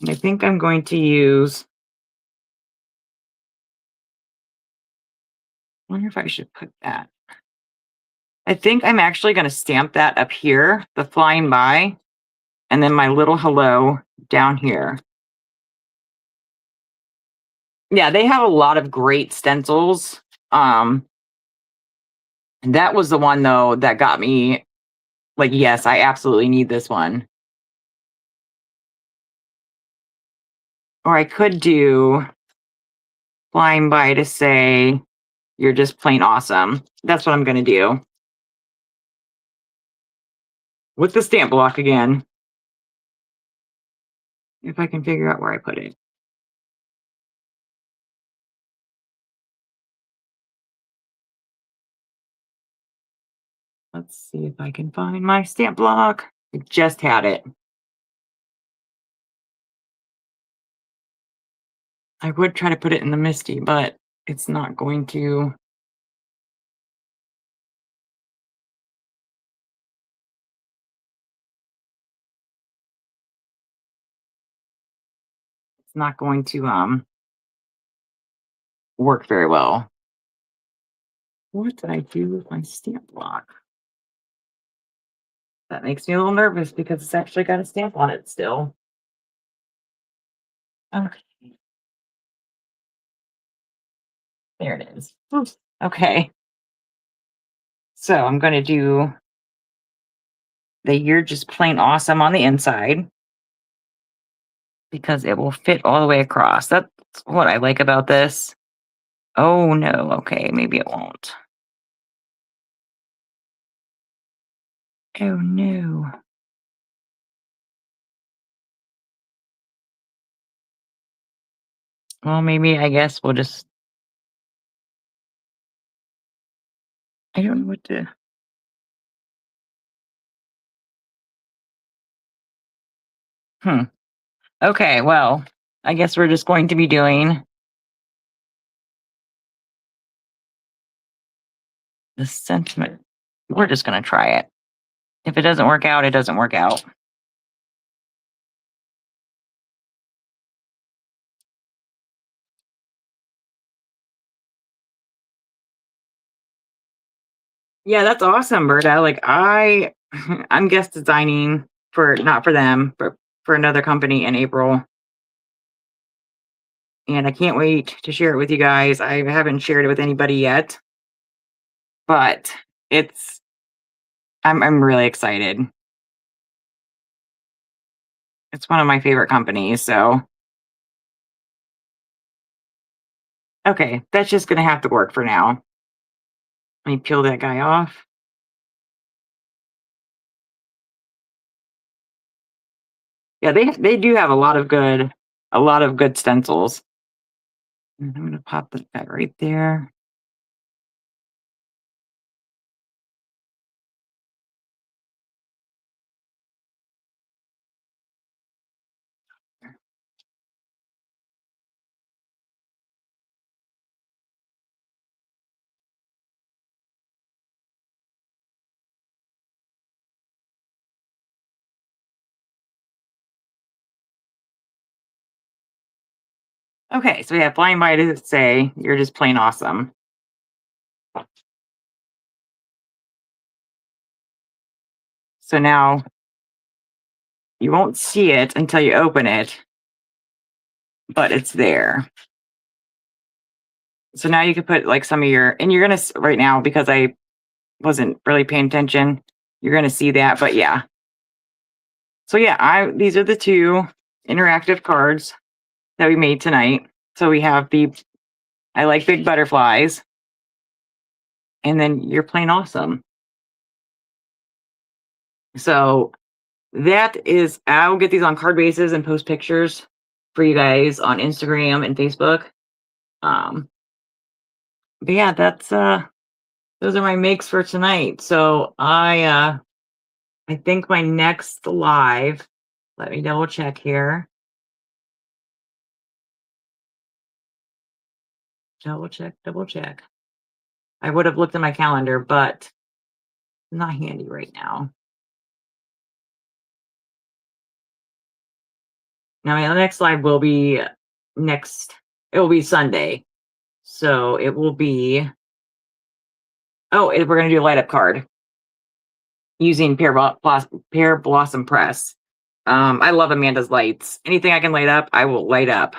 And I think I'm going to use, I wonder if I should put that. I think I'm actually going to stamp that up here, the flying by, and then my little hello down here. Yeah, they have a lot of great stencils. And that was the one, though, that got me like, yes, I absolutely need this one. Or I could do flying by to say, you're just plain awesome. That's what I'm going to do. With the stamp block again. If I can figure out where I put it. Let's see if I can find my stamp block. I just had it. I would try to put it in the Misty, but it's not going to. It's not going to work very well. What did I do with my stamp block? That makes me a little nervous because it's actually got a stamp on it still. Okay. There it is. Oops. Okay. So I'm going to do the "You're just plain awesome" on the inside because it will fit all the way across. That's what I like about this. Oh no. Okay. Maybe it won't. Oh no. Well, maybe I guess we'll just. I don't know what to. Hmm. Okay. Well, I guess we're just going to be doing the sentiment. We're just going to try it. If it doesn't work out, it doesn't work out. Yeah, that's awesome, Berta. Like I'm guest designing for not for them, but for another company in April. And I can't wait to share it with you guys. I haven't shared it with anybody yet, but it's I'm really excited. It's one of my favorite companies, so okay, that's just gonna have to work for now. Let me peel that guy off. Yeah, they do have a lot of good stencils. And I'm gonna pop that guy right there. Okay, so we have flying by to say "You're just plain awesome." So now you won't see it until you open it, but it's there. So now you can put like some of your, and you're gonna right now because I wasn't really paying attention. You're gonna see that, but yeah. So yeah, I these are the two interactive cards that we made tonight. So we have the "I like big butterflies," and then "You're plain awesome." So that is, I'll get these on card bases and post pictures for you guys on Instagram and Facebook. Um, but yeah, that's those are my makes for tonight. So I think my next live, let me double check here. Double check, double check. I would have looked at my calendar, but not handy right now. Now my next live will be it will be Sunday. So it will be, we're going to do a light up card using Pear Blossom Press. I love Amanda's lights. Anything I can light up, I will light up.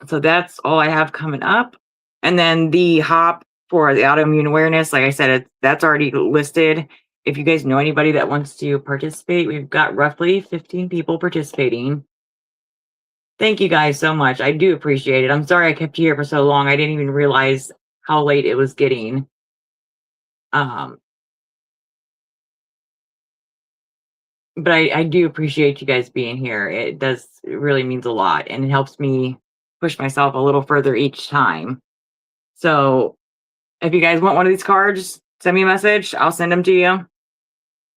So that's all I have coming up. And then the hop for the autoimmune awareness, like I said, that's already listed. If you guys know anybody that wants to participate, we've got roughly 15 people participating. Thank you guys so much. I do appreciate it. I'm sorry I kept you here for so long. I didn't even realize how late it was getting. But I do appreciate you guys being here. It really means a lot, and it helps me push myself a little further each time. So if you guys want one of these cards, send me a message. I'll send them to you.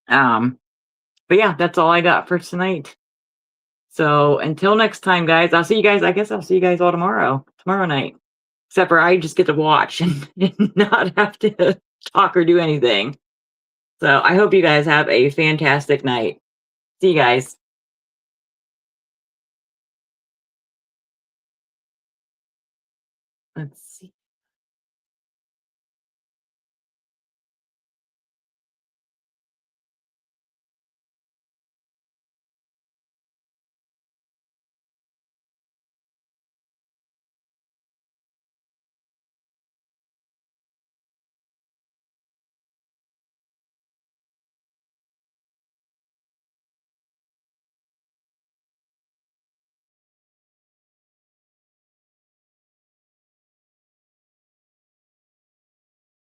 But yeah, that's all I got for tonight. So until next time, guys, I'll see you guys. I guess I'll see you guys all tomorrow night. Except for I just get to watch and not have to talk or do anything. So I hope you guys have a fantastic night. See you guys. Let's